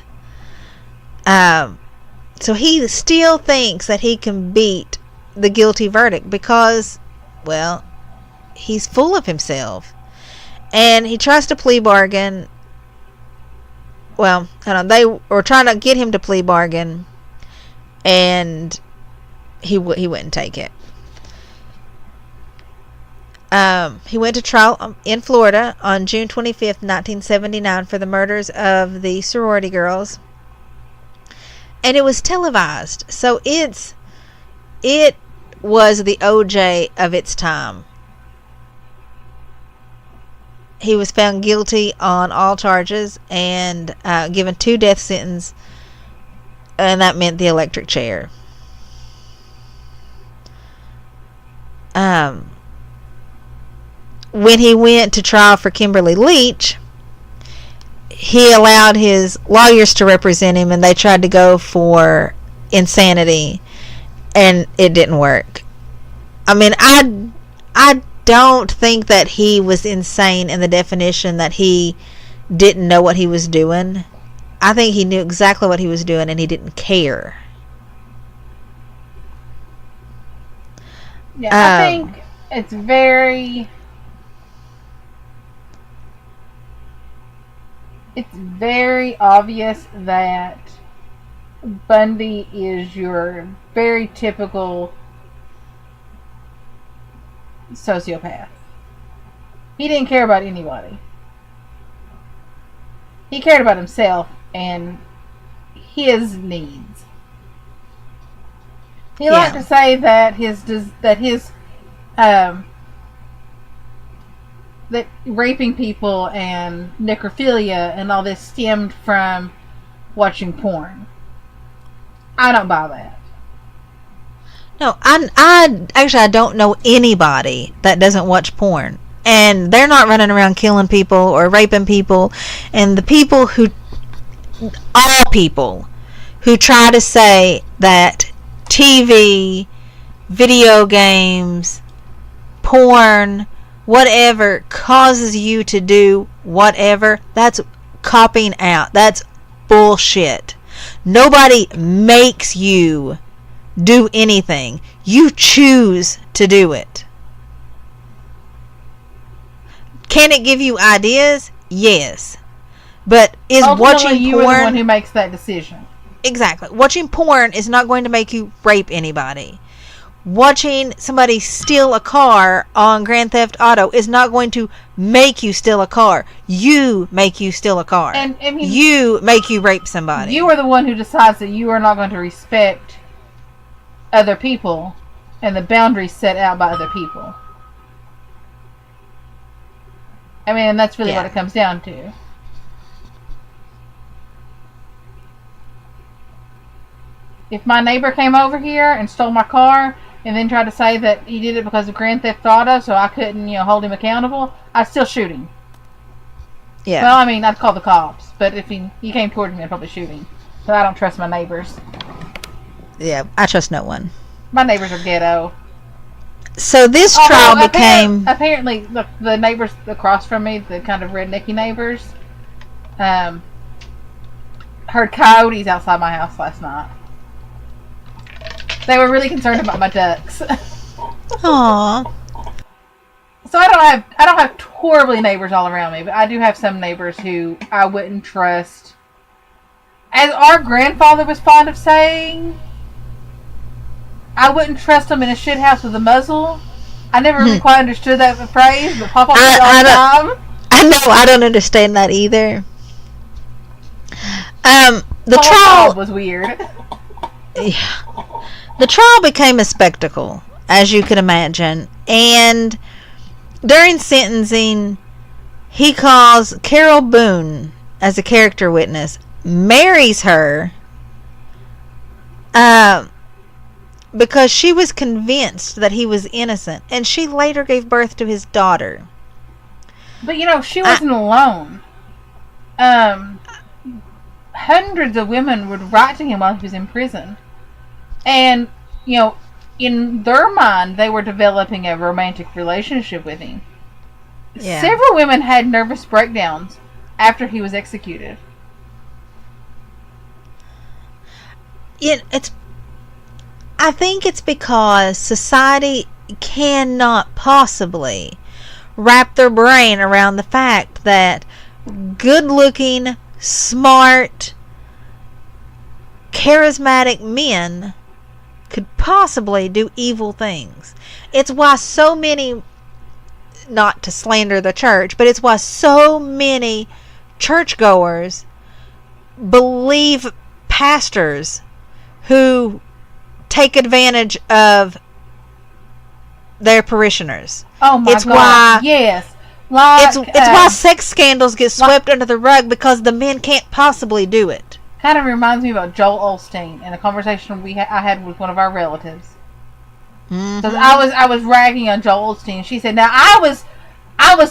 So he still thinks that he can beat the guilty verdict because, well, he's full of himself. And he tries to plea bargain. Well, they were trying to get him to plea bargain, and he wouldn't take it. He went to trial in Florida on June 25th, 1979 for the murders of the sorority girls. And it was televised. So it was the OJ of its time. He was found guilty on all charges and given 2 death sentences and that meant the electric chair. When he went to trial for Kimberly Leach, he allowed his lawyers to represent him, and they tried to go for insanity, and it didn't work. I mean, I don't think that he was insane in the definition that he didn't know what he was doing. I think he knew exactly what he was doing, and he didn't care.
Yeah, I think it's very obvious that Bundy is your very typical sociopath. He didn't care about anybody. He cared about himself and his needs. He liked to say that that raping people and necrophilia and all this stemmed from watching porn. I don't buy that.
No, I don't know anybody that doesn't watch porn. And they're not running around killing people or raping people. And the people who try to say that TV, video games, porn, whatever causes you to do whatever, that's copping out. That's bullshit. Nobody makes you do anything. You choose to do it. Can it give you ideas? Yes. But is
ultimately,
watching
you
porn...
are the one who makes that decision.
Exactly. Watching porn is not going to make you rape anybody. Watching somebody steal a car on Grand Theft Auto is not going to make you steal a car. You make you steal a car.
And I mean,
you make you rape somebody.
You are the one who decides that you are not going to respect other people and the boundaries set out by other people. I mean, and that's really what it comes down to. If my neighbor came over here and stole my car and then tried to say that he did it because of Grand Theft Auto so I couldn't, hold him accountable, I'd still shoot him.
Yeah.
Well, I mean, I'd call the cops, but if he came towards me, I'd probably shoot him. So I don't trust my neighbors.
Yeah, I trust no one.
My neighbors are ghetto.
So this trial became...
Apparently, the neighbors across from me, the kind of rednecky neighbors, heard coyotes outside my house last night. They were really concerned about my ducks.
Aww.
So I don't have horribly neighbors all around me, but I do have some neighbors who I wouldn't trust. As our grandfather was fond of saying, I wouldn't trust them in a shit house with a muzzle. I never really quite understood that phrase, but Papa said it all the time.
I know, I don't understand that either. The trial
was weird.
Yeah. The trial became a spectacle, as you can imagine, and during sentencing, he calls Carol Boone as a character witness, marries her, because she was convinced that he was innocent, and she later gave birth to his daughter.
But she wasn't alone. Hundreds of women would write to him while he was in prison. And, in their mind, they were developing a romantic relationship with him. Yeah. Several women had nervous breakdowns after he was executed.
I think it's because society cannot possibly wrap their brain around the fact that good-looking, smart, charismatic men could possibly do evil things. It's why so many, not to slander the church, but it's why so many churchgoers believe pastors who take advantage of their parishioners.
Oh my God!
Why,
yes,
it's why sex scandals get swept under the rug, because the men can't possibly do it.
kind of reminds me about Joel Osteen and a conversation I had with one of our relatives. Because I was ragging on Joel Osteen. She said, "Now I was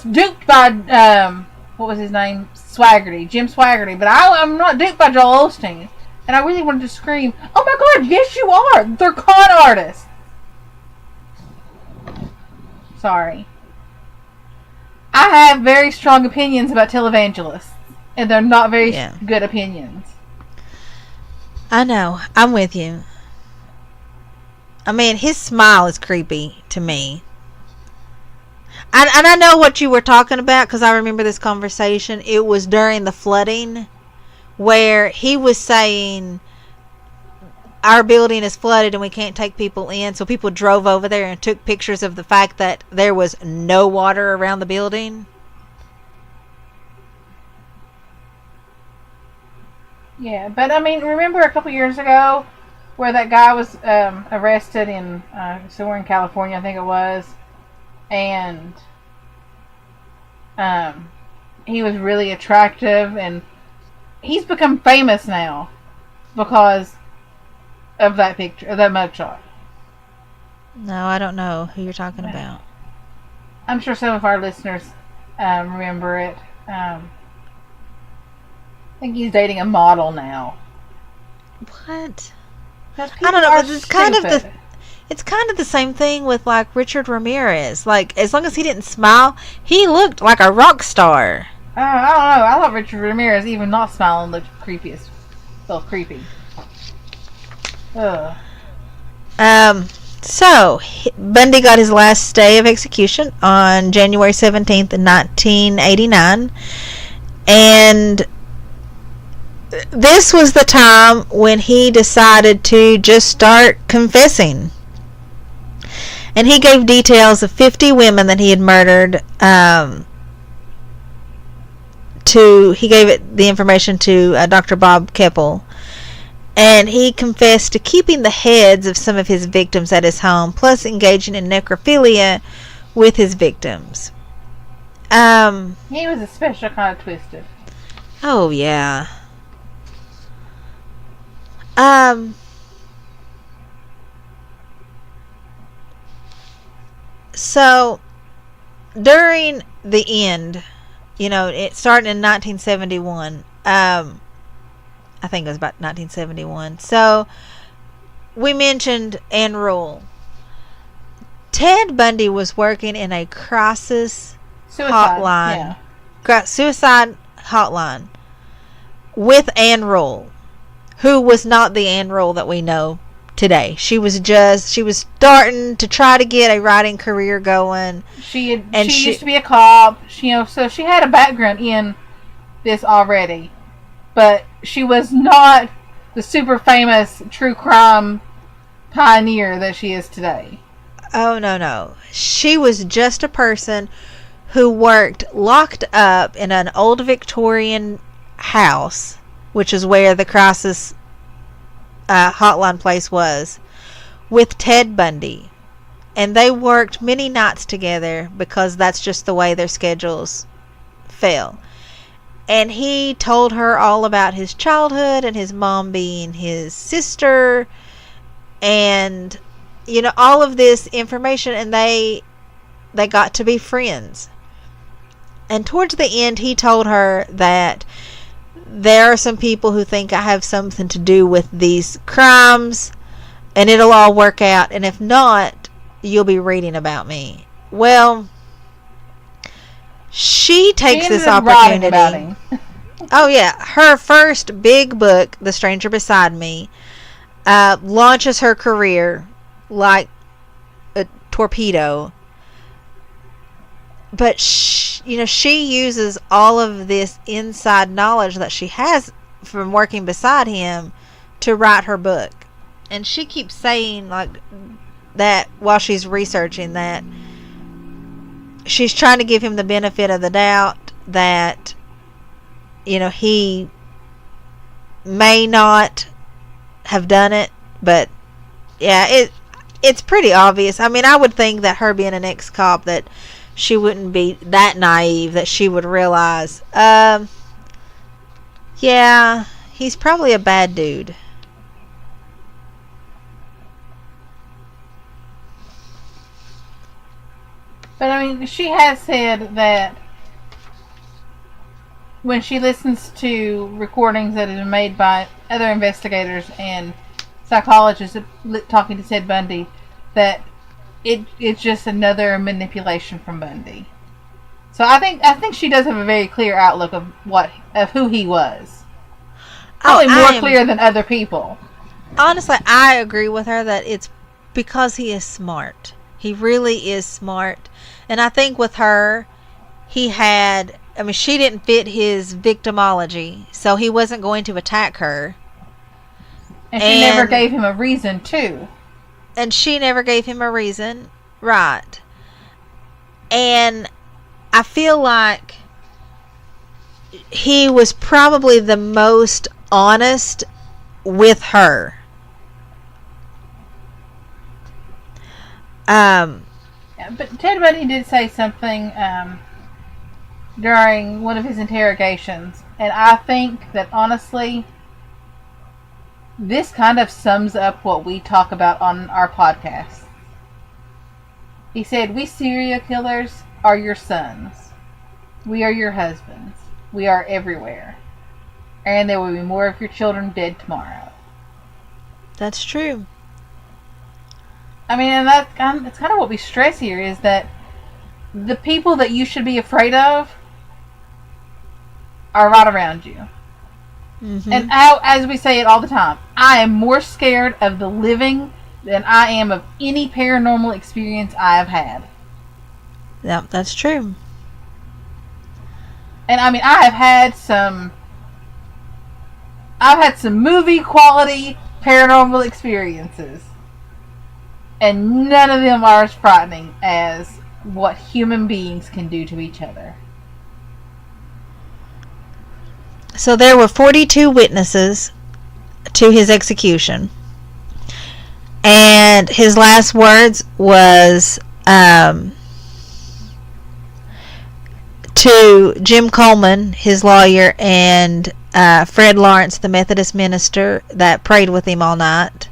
duped by what was his name, Swaggerty, Jim Swaggerty, but I'm not duped by Joel Osteen." And I really wanted to scream, "Oh my God, yes you are! They're con artists." Sorry. I have very strong opinions about televangelists, and they're not very good opinions.
I know. I'm with you. I mean, his smile is creepy to me. And I know what you were talking about because I remember this conversation. It was during the flooding where he was saying our building is flooded and we can't take people in. So people drove over there and took pictures of the fact that there was no water around the building.
Yeah, but I mean, remember a couple years ago where that guy was arrested in somewhere in California, I think it was, and he was really attractive, and he's become famous now because of that picture, of that mugshot.
No, I don't know who you're talking about.
I'm sure some of our listeners remember it. I think he's dating a model now.
What? I don't know, but it's kind of the same thing with like Richard Ramirez. Like, as long as he didn't smile, he looked like a rock star.
I don't know. I thought Richard Ramirez, even not smiling, looked creepiest. Felt creepy. Ugh.
So Bundy got his last stay of execution on January 17th, 1989, and this was the time when he decided to just start confessing. And he gave details of 50 women that he had murdered. He gave the information to Dr. Bob Keppel. And he confessed to keeping the heads of some of his victims at his home, plus engaging in necrophilia with his victims.
He was a special kind of twisted.
Oh, yeah. So during the end, it started in 1971. I think it was about 1971. So we mentioned Ann Rule. Ted Bundy was working in a crisis hotline. Yeah. Suicide hotline with Ann Rule, who was not the Ann Rule that we know today. She was starting to try to get a writing career going. She
used to be a cop, so she had a background in this already. But she was not the super famous true crime pioneer that she is today.
Oh, no. She was just a person who worked locked up in an old Victorian house, which is where the crisis hotline place was, with Ted Bundy. And they worked many nights together because that's just the way their schedules fell. And he told her all about his childhood and his mom being his sister and all of this information, and they got to be friends. And towards the end, he told her that there are some people who think I have something to do with these crimes, and it'll all work out. And if not, you'll be reading about me. Well, she takes this opportunity. Oh, yeah. Her first big book, The Stranger Beside Me, launches her career like a torpedo. But she uses all of this inside knowledge that she has from working beside him to write her book. And she keeps saying like that while she's researching that she's trying to give him the benefit of the doubt that he may not have done it, but yeah, it's pretty obvious. I mean, I would think that her being an ex-cop that she wouldn't be that naive that she would realize, yeah, He's probably a bad dude.
But I mean, she has said that when she listens to recordings that have been made by other investigators and psychologists talking to Ted Bundy, that it's just another manipulation from Bundy. So I think she does have a very clear outlook of who he was. Probably more clear than other people.
Honestly, I agree with her that it's because he is smart. He really is smart. And I think with her, she didn't fit his victimology, so he wasn't going to attack her.
And she never gave him a reason to.
And she never gave him a reason. Right. And I feel like he was probably the most honest with her.
But Ted Bundy did say something during one of his interrogations, and I think that honestly, this kind of sums up what we talk about on our podcast. He said, "We serial killers are your sons. We are your husbands. We are everywhere. And there will be more of your children dead tomorrow."
That's true.
I mean, and that's kind of what we stress here, is that the people that you should be afraid of are right around you. Mm-hmm. And as we say it all the time, I am more scared of the living than I am of any paranormal experience I have had.
Yeah, that's true.
And I mean, I've had some movie quality paranormal experiences, and none of them are as frightening as what human beings can do to each other.
So there were 42 witnesses to his execution. And his last words was to Jim Coleman, his lawyer, and Fred Lawrence, the Methodist minister that prayed with him all night.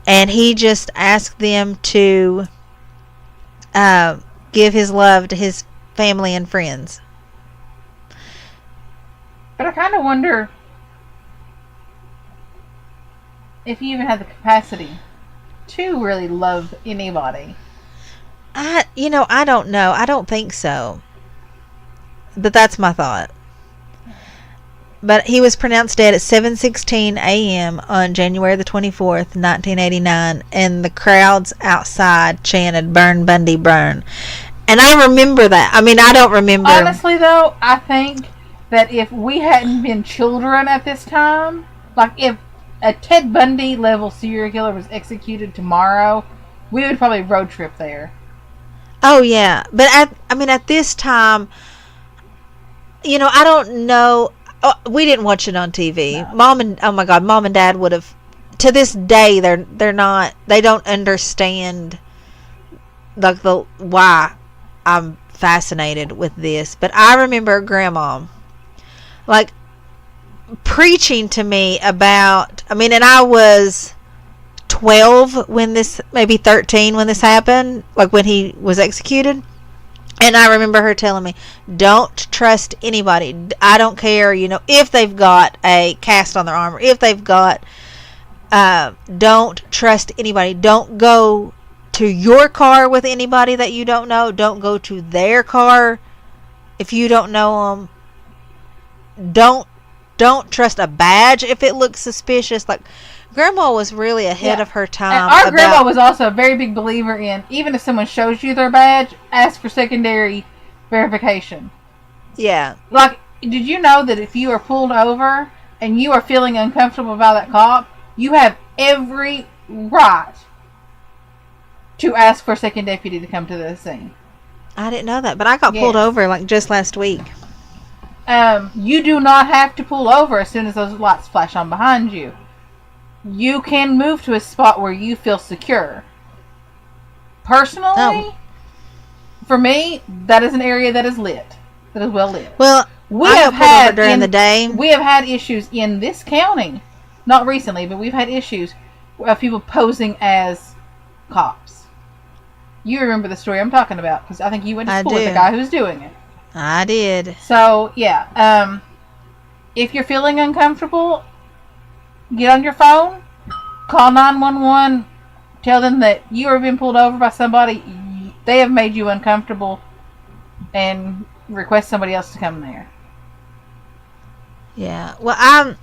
And he just asked them to give his love to his family and friends.
But I kind of wonder if he even had the capacity to really love anybody.
I don't know. I don't think so. But that's my thought. But he was pronounced dead at 7:16 a.m. on January the 24th, 1989, and the crowds outside chanted, "Burn, Bundy, burn." And I remember that. I mean, I don't remember.
Honestly, though, I think that if we hadn't been children at this time, like if a Ted Bundy level serial killer was executed tomorrow, we would probably road trip there.
Oh, yeah. But at this time, I don't know. Oh, we didn't watch it on TV. No. Mom and Dad would have. To this day, they don't understand the why I'm fascinated with this. But I remember Grandma preaching to me about, and I was 12 when this, maybe 13 when this happened, when he was executed. And I remember her telling me, don't trust anybody. I don't care, if they've got a cast on their arm, or if they've got, don't trust anybody. Don't go to your car with anybody that you don't know. Don't go to their car if you don't know them. Don't trust a badge if it looks suspicious. Grandma was really ahead of her time.
And our grandma was also a very big believer in, even if someone shows you their badge, ask for secondary verification.
Yeah.
Did you know that if you are pulled over and you are feeling uncomfortable about that cop, you have every right to ask for a second deputy to come to the scene?
I didn't know that, but I got pulled over just last week.
You do not have to pull over as soon as those lights flash on behind you. You can move to a spot where you feel secure. Personally, for me, that is an area that is lit. That is well lit.
Well,
We
I
have
got pulled over
had
during the day.
We have had issues in this county, not recently, but we've had issues of people posing as cops. You remember the story I'm talking about because I think you went to school with the guy who was doing it.
I did.
So yeah, if you're feeling uncomfortable, get on your phone, call 911, tell them that you have been pulled over by somebody, they have made you uncomfortable, and request somebody else to come there.
Yeah. Well, I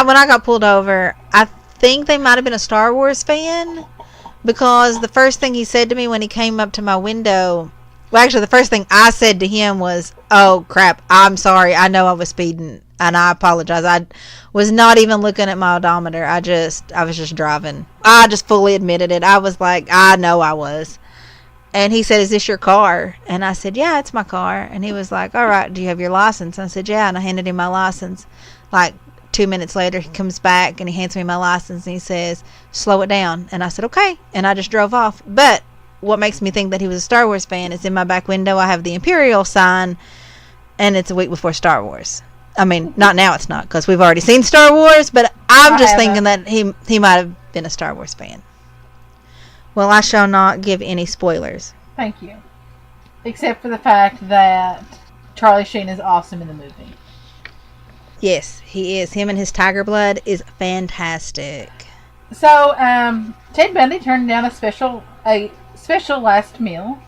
when I got pulled over, I think they might have been a Star Wars fan because the first thing he said to me when he came up to my window, well, actually, the first thing I said to him was, "Oh crap! I'm sorry. I know I was speeding, and I apologize. I was not even looking at my odometer. I was just driving. I just fully admitted it. I was like, I know I was." And he said, "Is this your car?" And I said, "Yeah, it's my car." And he was like, "All right, do you have your license?" And I said, "Yeah." And I handed him my license. Like 2 minutes later, he comes back and he hands me my license and he says, "Slow it down." And I said, "Okay." And I just drove off. But what makes me think that he was a Star Wars fan is in my back window I have the Imperial sign, and it's a week before Star Wars. I mean, not now, it's not, because we've already seen Star Wars, but I'm just thinking that he might have been a Star Wars fan. Well, I shall not give any spoilers.
Thank you. Except for the fact that Charlie Sheen is awesome in the movie.
Yes, he is. Him and his tiger blood is fantastic.
So, Ted Bundy turned down a special last meal.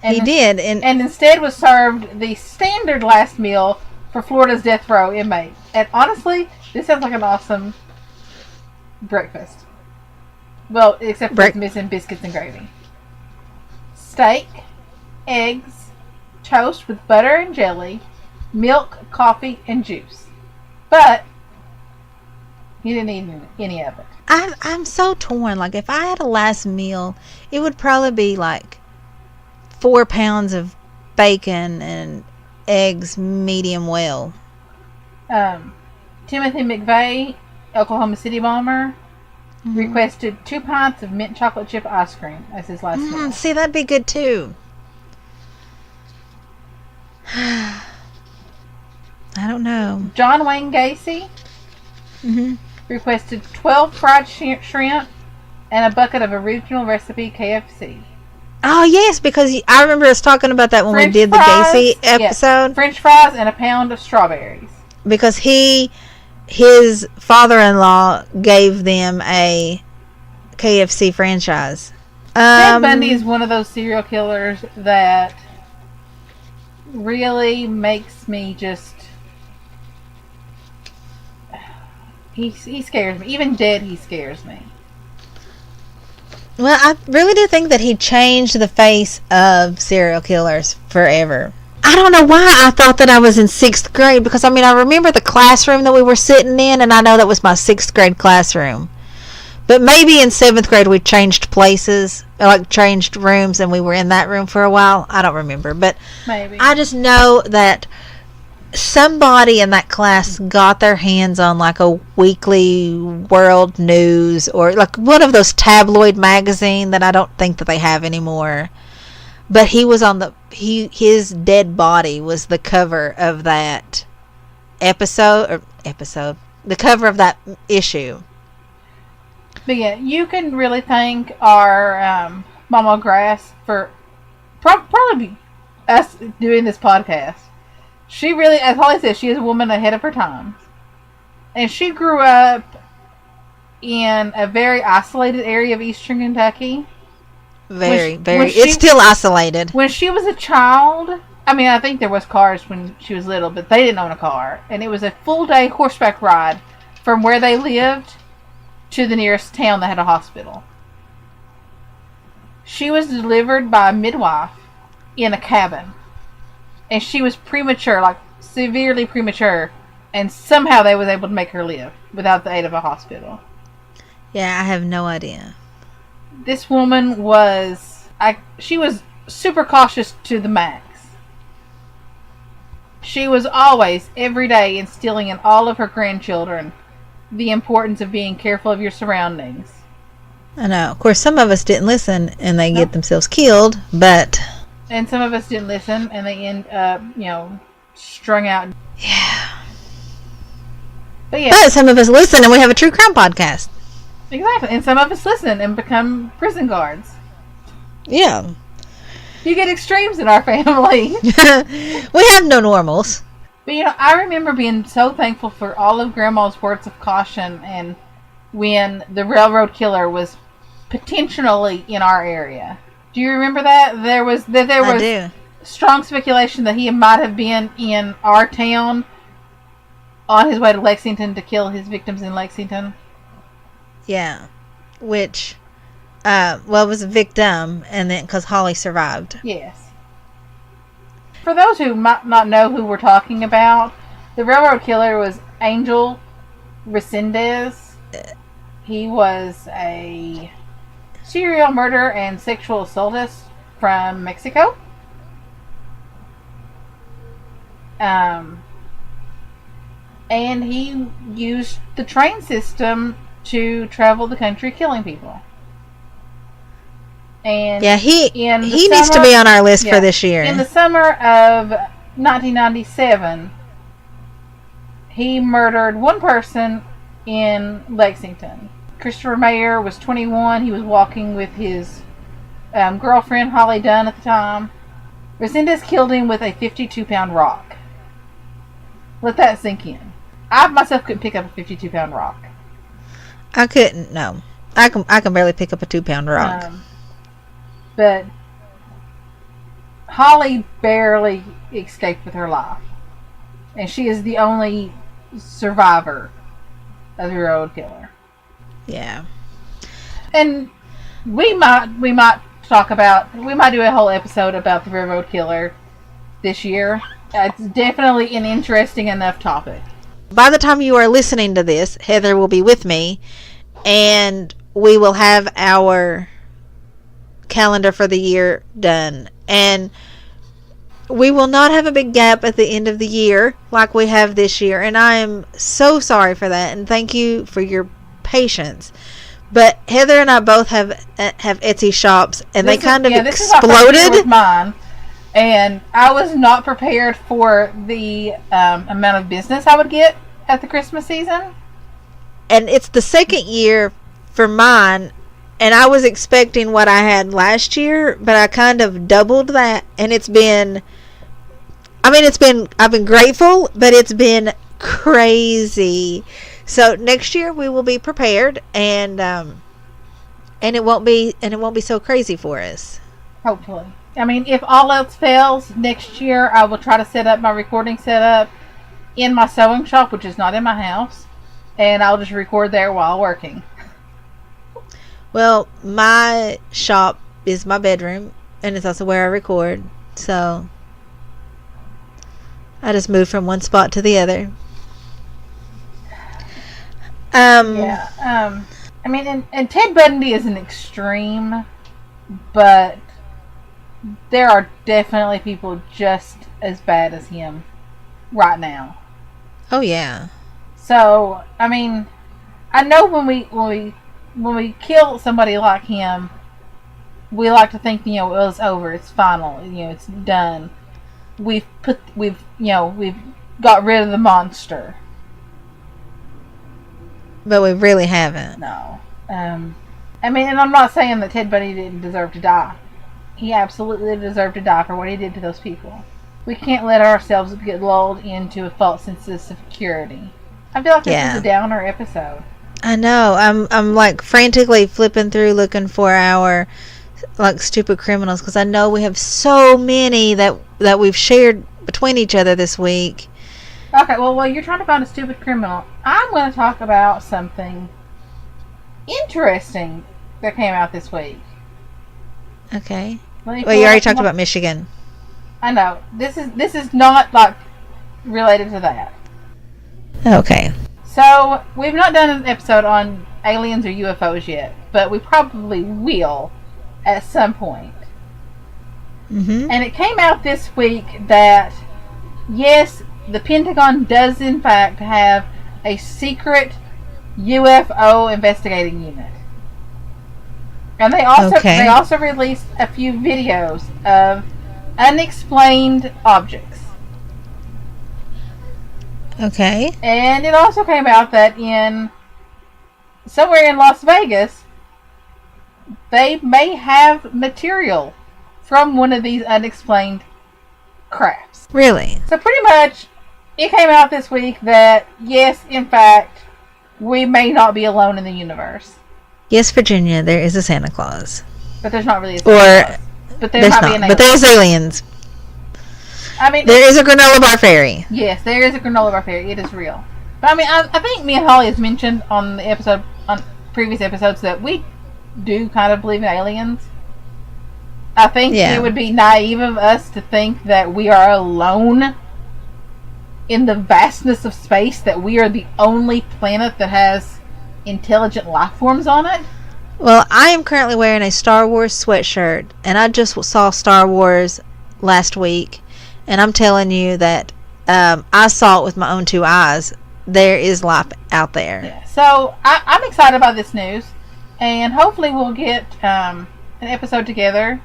And
he did.
And instead was served the standard last meal for Florida's death row inmates. And honestly, this sounds like an awesome breakfast. Well, except for it's missing biscuits and gravy. Steak, eggs, toast with butter and jelly, milk, coffee, and juice. But he didn't eat any of it.
I'm so torn. Like, if I had a last meal, it would probably be like 4 pounds of bacon and eggs medium well.
Timothy McVeigh, Oklahoma City bomber, requested 2 pints of mint chocolate chip ice cream as his last meal.
See, that'd be good too. I don't know.
John Wayne Gacy requested 12 fried shrimp and a bucket of original recipe KFC.
Oh, yes, because I remember us talking about that when we did the Gacy episode.
Yes, French fries and a pound of strawberries.
Because his father-in-law gave them a KFC franchise.
Ted Bundy is one of those serial killers that really makes me just... He scares me. Even dead, he scares me.
Well, I really do think that he changed the face of serial killers forever. I don't know why I thought that I was in 6th grade, because, I mean, I remember the classroom that we were sitting in, and I know that was my 6th grade classroom. But maybe in 7th grade we changed places, like changed rooms, and we were in that room for a while. I don't remember, but
maybe.
I just know that somebody in that class got their hands on like a weekly world news or like one of those tabloid magazine that I don't think that they have anymore. But he was on his dead body was the cover of that episode, the cover of that issue.
But yeah, you can really thank our Mama Grass for probably us doing this podcast. She really, as Holly says, she is a woman ahead of her time. And she grew up in a very isolated area of eastern Kentucky. It's still isolated. When she was a child, I mean, I think there was cars when she was little, but they didn't own a car. And it was a full day horseback ride from where they lived to the nearest town that had a hospital. She was delivered by a midwife in a cabin. And she was premature, like severely premature. And somehow they was able to make her live without the aid of a hospital.
Yeah, I have no idea.
This woman was... she was super cautious to the max. She was always, every day, instilling in all of her grandchildren the importance of being careful of your surroundings.
I know. Of course, some of us didn't listen and they get themselves killed, but...
And some of us didn't listen, and they end up, strung out.
Yeah.
But yeah,
But some of us listen and we have a true crime podcast.
exactly. And some of us listen and become prison guards.
Yeah.
You get extremes in our family.
We have no normals.
But I remember being so thankful for all of Grandma's words of caution, and when the railroad killer was potentially in our area. Do you remember that? There was
I do.
strong speculation that he might have been in our town on his way to Lexington to kill his victims in Lexington.
Yeah. Which, was a victim, and then because Holly survived.
Yes. For those who might not know who we're talking about, the railroad killer was Angel Resendez. He was a serial murderer and sexual assaultist from Mexico. And he used the train system to travel the country killing people. And
yeah, he needs to be on our list for this year.
In the summer of 1997, he murdered one person in Lexington. Christopher Mayer was 21. He was walking with his girlfriend, Holly Dunn, at the time. Resendez killed him with a 52-pound rock. Let that sink in. I myself couldn't pick up a 52-pound rock.
I couldn't, no. I can barely pick up a 2-pound rock.
But Holly barely escaped with her life. And she is the only survivor of the railroad killer.
Yeah.
And we might talk about, we might do a whole episode about the railroad killer this year. It's definitely an interesting enough topic.
By the time you are listening to this, Heather will be with me, and we will have our calendar for the year done. And we will not have a big gap at the end of the year like we have this year. And I am so sorry for that. And thank you for your patience. But Heather and I both have Etsy shops, and they kind of exploded.
With mine, and I was not prepared for the amount of business I would get at the Christmas season.
And it's the second year for mine, and I was expecting what I had last year, but I kind of doubled that, and I've been grateful, but it's been crazy. So next year we will be prepared, and it won't be so crazy for us.
Hopefully. I mean, if all else fails, next year I will try to set up my recording setup in my sewing shop, which is not in my house, and I'll just record there while working.
Well, my shop is my bedroom, and it's also where I record, so I just moved from one spot to the other.
I mean, and Ted Bundy is an extreme, but there are definitely people just as bad as him right now.
Oh yeah.
So, I mean, I know when we kill somebody like him, we like to think, it was over, it's final, it's done. We've got rid of the monster.
But we really haven't.
No. I mean, and I'm not saying that Ted Bundy didn't deserve to die. He absolutely deserved to die for what he did to those people. We can't let ourselves get lulled into a false sense of security. I feel like this is a downer episode.
I know. I'm like frantically flipping through looking for our stupid criminals, because I know we have so many that we've shared between each other this week.
Okay, well, while you're trying to find a stupid criminal, I'm going to talk about something interesting that came out this week.
Okay. Well, you already talked about Michigan.
I know. This is not related to that.
Okay.
So, we've not done an episode on aliens or UFOs yet, but we probably will at some point.
Mm-hmm.
And it came out this week that, yes, the Pentagon does in fact have a secret UFO investigating unit. And they also released a few videos of unexplained objects.
Okay.
And it also came out that somewhere in Las Vegas, they may have material from one of these unexplained crafts.
Really?
So pretty much, it came out this week that, yes, in fact, we may not be alone in the universe.
Yes, Virginia, there is a Santa Claus.
But there's not really a Santa Claus. But there might be an alien.
But there's aliens.
I mean,
there is a granola bar fairy.
Yes, there is a granola bar fairy. It is real. But I mean, I think me and Holly has mentioned on previous episodes that we do kind of believe in aliens. I think it would be naive of us to think that we are alone in the vastness of space, that we are the only planet that has intelligent life forms on it.
Well, I am currently wearing a Star Wars sweatshirt, and I just saw Star Wars last week, and I'm telling you that I saw it with my own two eyes. There is life out there.
Yeah. So I'm excited about this news, and hopefully we'll get an episode together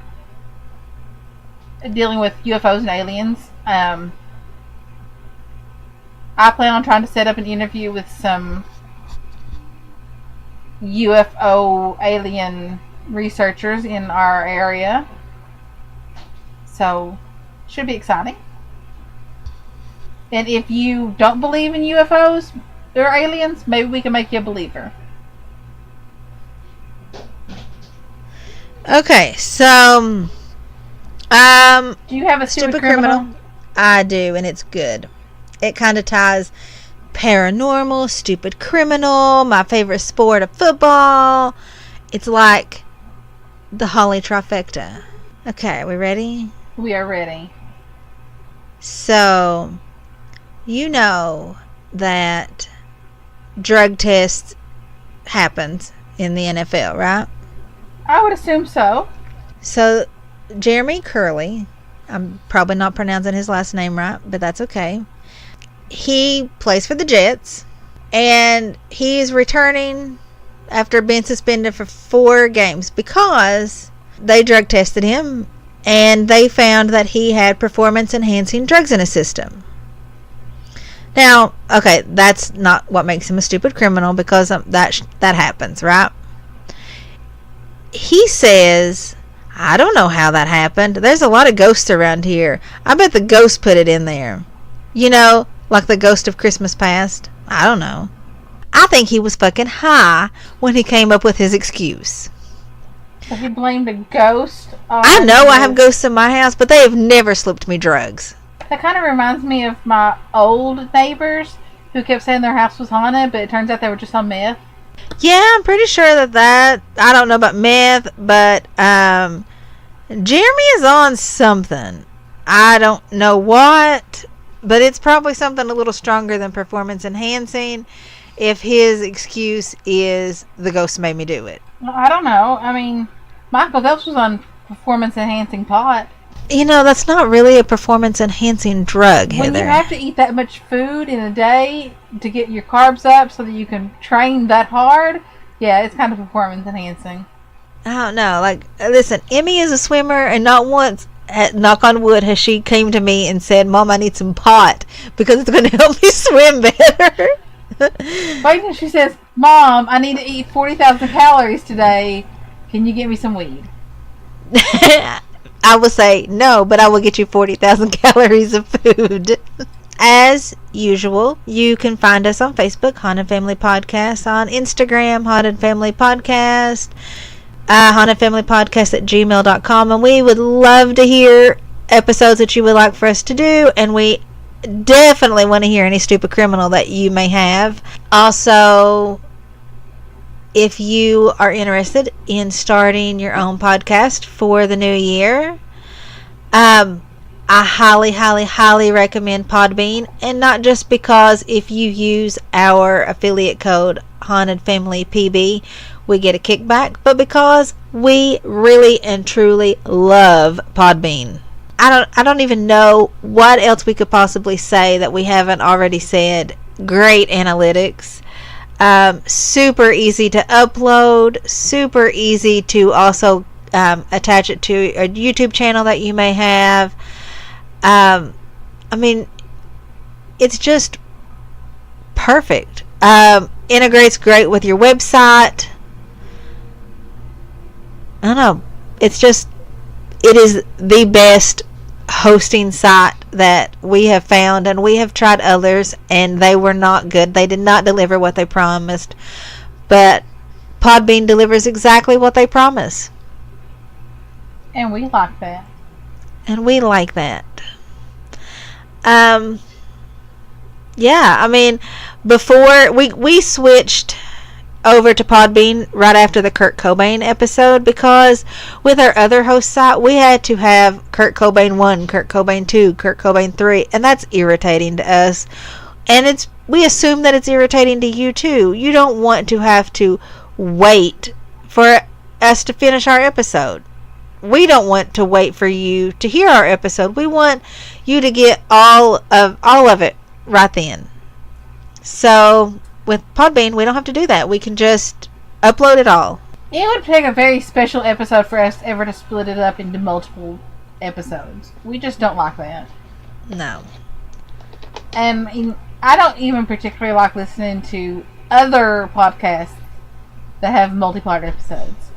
dealing with UFOs and aliens. I plan on trying to set up an interview with some UFO alien researchers in our area. So, should be exciting. And if you don't believe in UFOs or aliens, maybe we can make you a believer.
Okay, so
do you have a stupid criminal?
I do, and it's good. It kind of ties paranormal, stupid criminal, my favorite sport of football. It's like the Holly trifecta. Okay, are we ready?
We are ready.
So, you know that drug tests happens in the NFL, right?
I would assume so.
So, Jeremy Curley, I'm probably not pronouncing his last name right, but that's okay. He plays for the Jets, and he is returning after being suspended for 4 games because they drug tested him, and they found that he had performance-enhancing drugs in his system. Now, okay, that's not what makes him a stupid criminal, because that happens, right? He says, I don't know how that happened. There's a lot of ghosts around here. I bet the ghost put it in there. You know, like the ghost of Christmas past. I don't know. I think he was fucking high when he came up with his excuse.
So he blamed a ghost on
I know I have ghosts in my house, but they have never slipped me drugs.
That kind of reminds me of my old neighbors who kept saying their house was haunted, but it turns out they were just on meth.
Yeah, I'm pretty sure that I don't know about meth, but Jeremy is on something. I don't know what, but it's probably something a little stronger than performance enhancing if his excuse is the ghost made me do it.
Well, I don't know. I mean, Michael Phelps was on performance enhancing pot.
You know, that's not really a performance enhancing drug, Heather.
When you have to eat that much food in a day to get your carbs up so that you can train that hard, yeah, it's kind of performance enhancing.
I don't know. Like, listen, Emmy is a swimmer, and not once, knock on wood, has she came to me and said, Mom, I need some pot because it's going to help me swim better.
Wait till she says, Mom, I need to eat 40,000 calories today. Can you get me some weed?
I will say no, but I will get you 40,000 calories of food. As usual, you can find us on Facebook, Haunted Family Podcast, on Instagram, Haunted Family Podcast, hauntedfamilypodcast@gmail.com, and we would love to hear episodes that you would like for us to do, and we definitely want to hear any stupid criminal that you may have. Also, if you are interested in starting your own podcast for the new year, I highly, highly, highly recommend Podbean. And not just because if you use our affiliate code Haunted Family PB, we get a kickback, but because we really and truly love Podbean. I don't even know what else we could possibly say that we haven't already said. Great analytics. Super easy to upload, super easy to also attach it to a YouTube channel that you may have. I mean, it's just perfect. Integrates great with your website. I don't know. It is the best hosting site that we have found, and we have tried others, and they were not good. They did not deliver what they promised. But Podbean delivers exactly what they promise.
And we like that.
And we like that. Yeah, I mean, before we switched over to Podbean right after the Kurt Cobain episode, because with our other host site we had to have Kurt Cobain 1, Kurt Cobain 2, Kurt Cobain 3, and that's irritating to us. And we assume that it's irritating to you too. You don't want to have to wait for us to finish our episode. We don't want to wait for you to hear our episode. We want you to get all of it right then. So with Podbean, we don't have to do that. We can just upload it all.
It would take a very special episode for us ever to split it up into multiple episodes. We just don't like that.
No.
And I don't even particularly like listening to other podcasts that have multi-part episodes.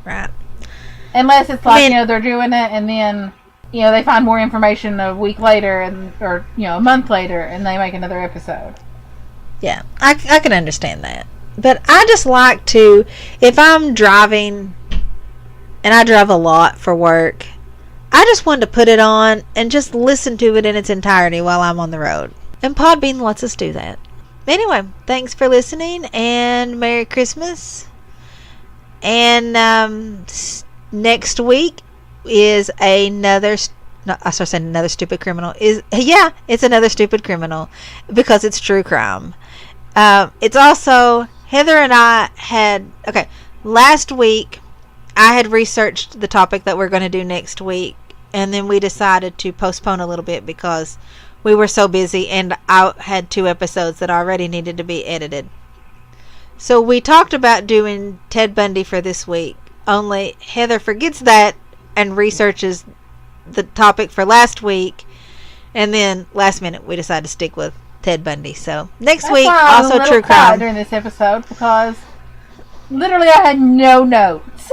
Right.
Unless it's like, they're doing it and then, they find more information a week later or a month later and they make another episode.
Yeah, I can understand that. But I just like to, if I'm driving, and I drive a lot for work, I just want to put it on and just listen to it in its entirety while I'm on the road. And Podbean lets us do that. Anyway, thanks for listening, and Merry Christmas. And next week is another stupid criminal. It's another stupid criminal because it's true crime. It's also, Heather and I last week I had researched the topic that we're going to do next week, and then we decided to postpone a little bit because we were so busy and I had 2 episodes that already needed to be edited. So we talked about doing Ted Bundy for this week, only Heather forgets that and researches the topic for last week, and then last minute we decided to stick with Ted Bundy. So next week, also true crime.
During this episode, because literally I had no notes.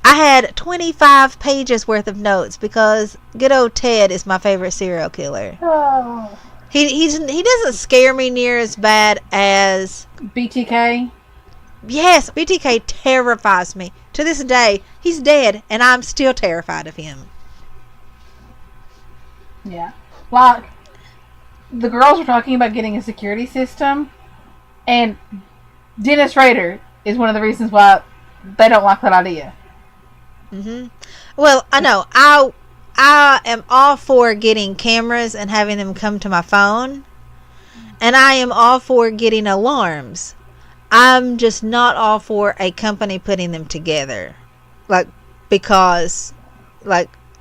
I had 25 pages worth of notes because good old Ted is my favorite serial killer.
Oh.
He doesn't scare me near as bad as
BTK.
Yes, BTK terrifies me. To this day, he's dead, and I'm still terrified of him.
Yeah. Like, the girls are talking about getting a security system, and Dennis Rader is one of the reasons why they don't like that idea.
Mm-hmm. Well, I know. I am all for getting cameras and having them come to my phone, and I am all for getting alarms. I'm just not all for a company putting them together. Because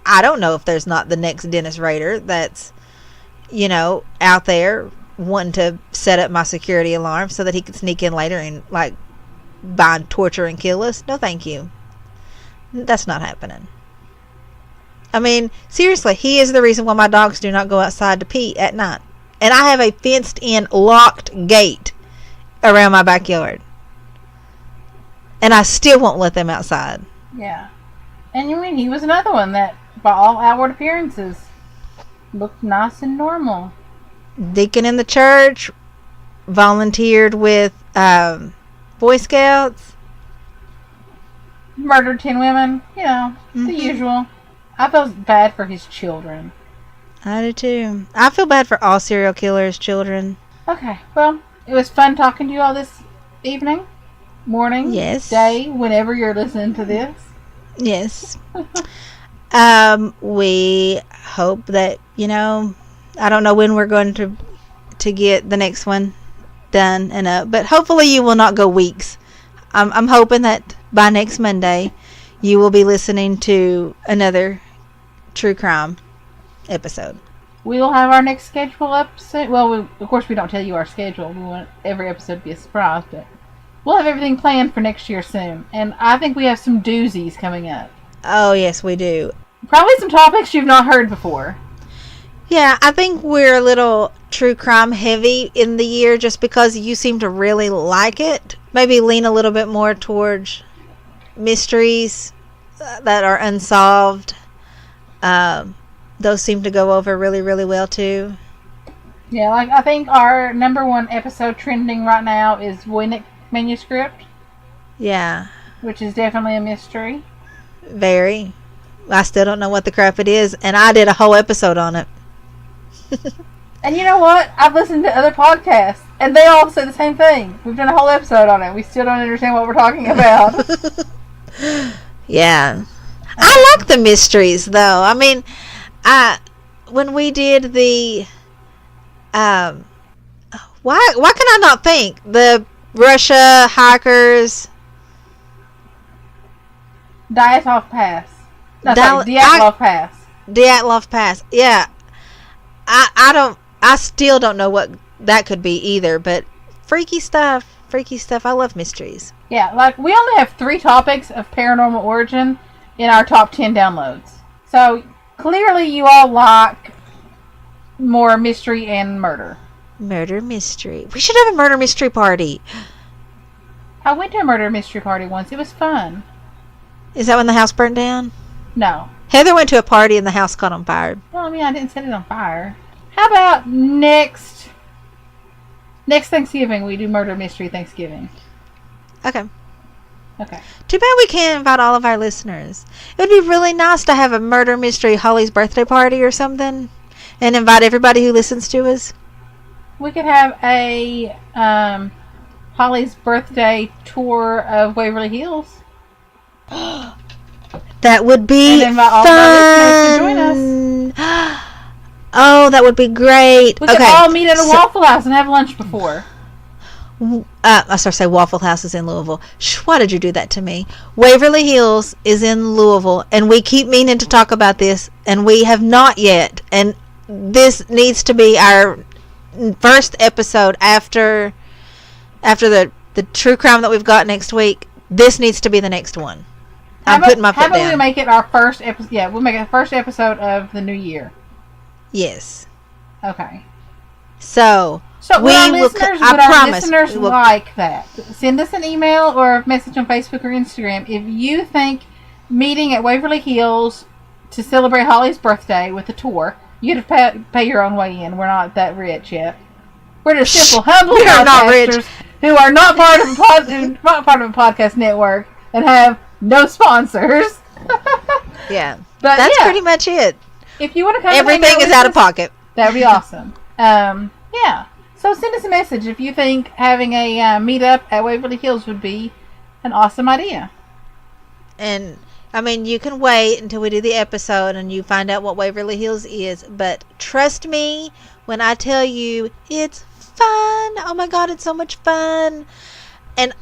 I don't know if there's not the next Dennis Rader that's, out there wanting to set up my security alarm so that he could sneak in later and, bind, torture, and kill us. No, thank you. That's not happening. I mean, seriously, he is the reason why my dogs do not go outside to pee at night. And I have a fenced-in, locked gate around my backyard. And I still won't let them outside.
Yeah. And he was another one that, by all outward appearances, looked nice and normal.
Deacon in the church, volunteered with Boy Scouts.
Murdered 10 women. The usual. I felt bad for his children.
I do too. I feel bad for all serial killers' children.
Okay, well, it was fun talking to you all this evening, morning,
yes,
day, whenever you're listening to this.
Yes. We hope that, I don't know when we're going to get the next one done and up, but hopefully you will not go weeks. I'm hoping that by next Monday you will be listening to another true crime episode.
We will have our next schedule episode. Well, of course we don't tell you our schedule. We want every episode to be a surprise, but we'll have everything planned for next year soon. And I think we have some doozies coming up.
Oh, yes, we do.
Probably some topics you've not heard before.
Yeah, I think we're a little true crime heavy in the year just because you seem to really like it. Maybe lean a little bit more towards mysteries that are unsolved. Those seem to go over really, really well too.
Yeah, like I think our number one episode trending right now is Voynich manuscript,
Yeah,
which is definitely a mystery.
very. I still don't know what the crap it is, and I did a whole episode on it.
And you know what? I've listened to other podcasts, and they all say the same thing. We've done a whole episode on it. We still don't understand what we're talking about.
Yeah. I like the mysteries, though. I mean, when we did the why can I not think the Russia hikers
Dyatlov Pass. No, sorry, Dyatlov Pass.
Dyatlov Pass. Yeah. I still don't know what that could be either, but freaky stuff. I love mysteries.
Yeah, like we only have 3 topics of paranormal origin in our top 10 downloads. So clearly you all like more mystery and murder.
Murder mystery. We should have a murder mystery party.
I went to a murder mystery party once. It was fun.
Is that when the house burned down?
No.
Heather went to a party and the house caught on fire.
Well, I mean, I didn't set it on fire. How about next Thanksgiving we do murder mystery Thanksgiving?
Okay.
Okay.
Too bad we can't invite all of our listeners. It would be really nice to have a murder mystery Holly's birthday party or something and invite everybody who listens to us.
We could have a Holly's birthday tour of Waverly Hills.
That would be
and invite all of our listeners to join us.
Oh, that would be great.
We could all meet at a Waffle House and have lunch before.
I started to say Waffle House is in Louisville. Why did you do that to me? Waverly Hills is in Louisville, and we keep meaning to talk about this, and we have not yet. And this needs to be our first episode after the true crime that we've got next week. This needs to be the next one. I'm putting my foot down.
How about we make it our first episode? Yeah, we'll make it the first episode of the new year.
Yes.
Okay.
So
would our listeners like that? Send us an email or a message on Facebook or Instagram if you think meeting at Waverly Hills to celebrate Holly's birthday with a tour. You have to pay your own way in. We're not that rich yet. We're just simple, humble podcasters who are not part of a podcast network and have no sponsors.
Yeah, but that's pretty much it.
If you want to come,
everything is out of pocket.
That would be awesome. Yeah. So send us a message if you think having a meetup at Waverly Hills would be an awesome idea.
And I mean, you can wait until we do the episode and you find out what Waverly Hills is. But trust me when I tell you, it's fun. Oh my God, it's so much fun. And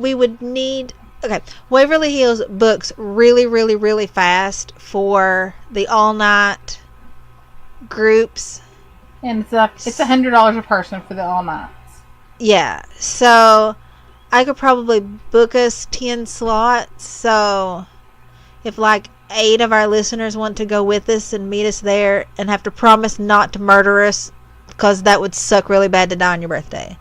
we would need. Okay, Waverly Hills books really, really, really fast for the all-night groups.
And it's $100 a person for the all-nights.
Yeah, so I could probably book us 10 slots. So if 8 of our listeners want to go with us and meet us there and have to promise not to murder us, because that would suck really bad to die on your birthday.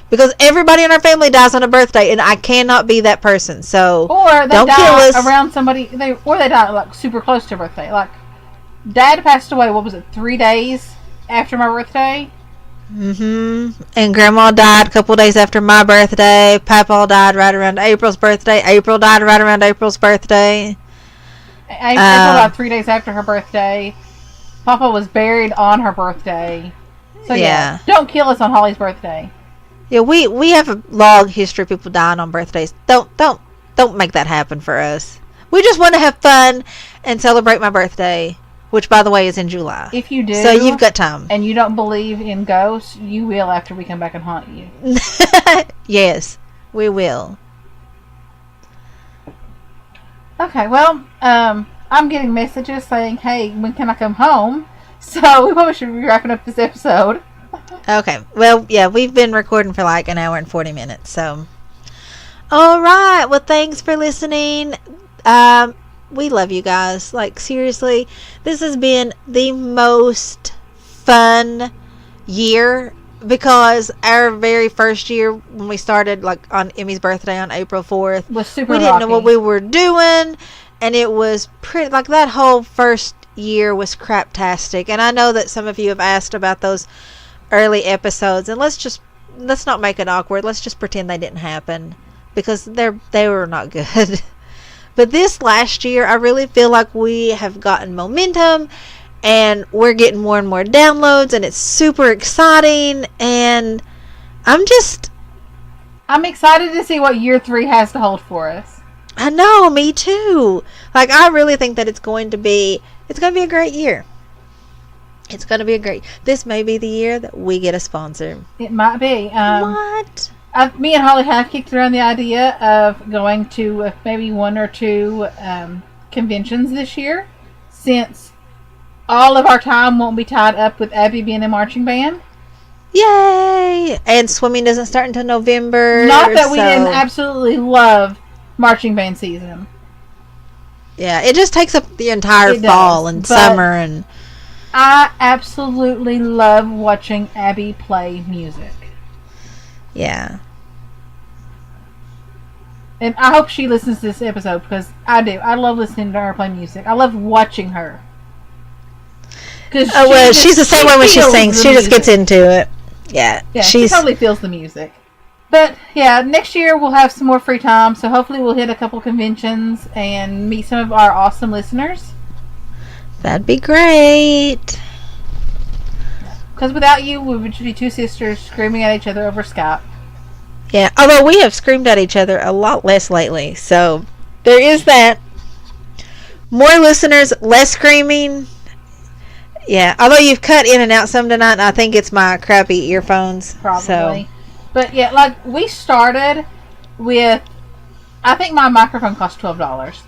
Because everybody in our family dies on a birthday, and I cannot be that person. So
or they
don't
die
kill us
around somebody. They die super close to birthday. Like Dad passed away. What was it? 3 days after my birthday.
And Grandma died a couple days after my birthday. Papa died right around April's birthday. April died right around April's birthday.
April died 3 days after her birthday. Papa was buried on her birthday. So yeah, don't kill us on Holly's birthday.
Yeah, we have a long history of people dying on birthdays. Don't make that happen for us. We just want to have fun and celebrate my birthday, which by the way is in July.
If you do,
so you've got time.
And you don't believe in ghosts, you will after we come back and haunt you.
Yes, we will.
Okay, well, I'm getting messages saying, "Hey, when can I come home?" So we probably should be wrapping up this episode.
Okay. Well, yeah, we've been recording for an hour and 40 minutes. So, all right. Well, thanks for listening. we love you guys. Like, seriously, this has been the most fun year, because our very first year when we started, like on Emmy's birthday on April 4th,
was super
we didn't know
rocky.
what we were doing, and it was pretty, like, that whole first year was craptastic. And I know that some of you have asked about those early episodes, and let's not make it awkward. Let's just pretend they didn't happen, because they were not good. But this last year, I really feel like we have gotten momentum, and we're getting more and more downloads, and it's super exciting. And I'm
excited to see what year 3 has to hold for us.
I know, me too. Like, I really think that it's going to be a great year. It's going to be this may be the year that we get a sponsor.
It might be.
What?
Me and Holly have kicked around the idea of going to maybe 1 or 2 conventions this year, since all of our time won't be tied up with Abby being a marching band.
Yay! And swimming doesn't start until November.
Not that we didn't absolutely love marching band season.
Yeah, it just takes up the entire fall and summer. And
I absolutely love watching Abby play music.
Yeah.
And I hope she listens to this episode, because I do. I love listening to her play music. I love watching her.
She's the same way when she sings. She just gets into it. Yeah.
She totally feels the music. But, yeah, next year we'll have some more free time, so hopefully we'll hit a couple conventions and meet some of our awesome listeners.
That'd be great.
Because without you, we would just be 2 sisters screaming at each other over Skype.
Yeah, although we have screamed at each other a lot less lately, so there is that. More listeners, less screaming. Yeah, although you've cut in and out some tonight, and I think it's my crappy earphones.
Probably.
So.
But yeah, like, we started with, I think my microphone cost $12.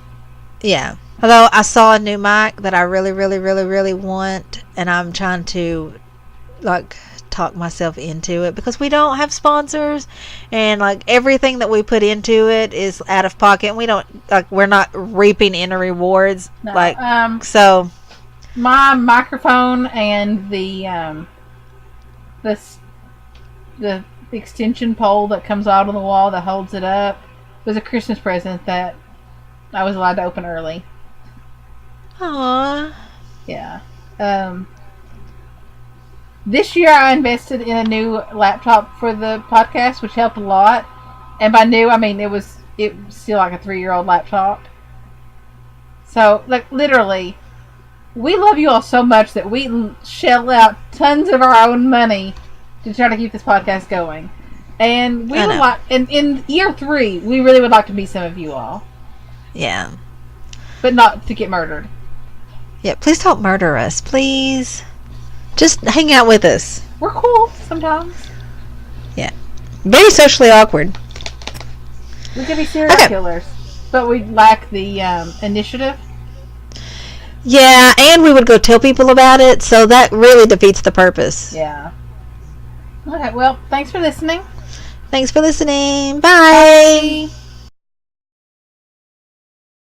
Yeah. Although I saw a new mic that I really, really, really, really want, and I'm trying to, like, talk myself into it, because we don't have sponsors, and, like, everything that we put into it is out of pocket, and we're not reaping any rewards.
No,
so.
My microphone and the extension pole that comes out on the wall that holds it up was a Christmas present that I was allowed to open early.
Aww.
Yeah. This year I invested in a new laptop for the podcast, which helped a lot. And by new, I mean it was still like a 3-year-old laptop. So, like, literally, we love you all so much that we shell out tons of our own money to try to keep this podcast going. And we would like, in year 3, we really would like to meet some of you all.
Yeah.
But not to get murdered.
Yeah, please don't murder us, please. Just hang out with us.
We're cool sometimes.
Yeah. Very socially awkward.
We could be serial killers, but we lack the initiative.
Yeah, and we would go tell people about it, so that really defeats the purpose.
Yeah. Okay, well, thanks for listening.
Thanks for listening. Bye.
Bye.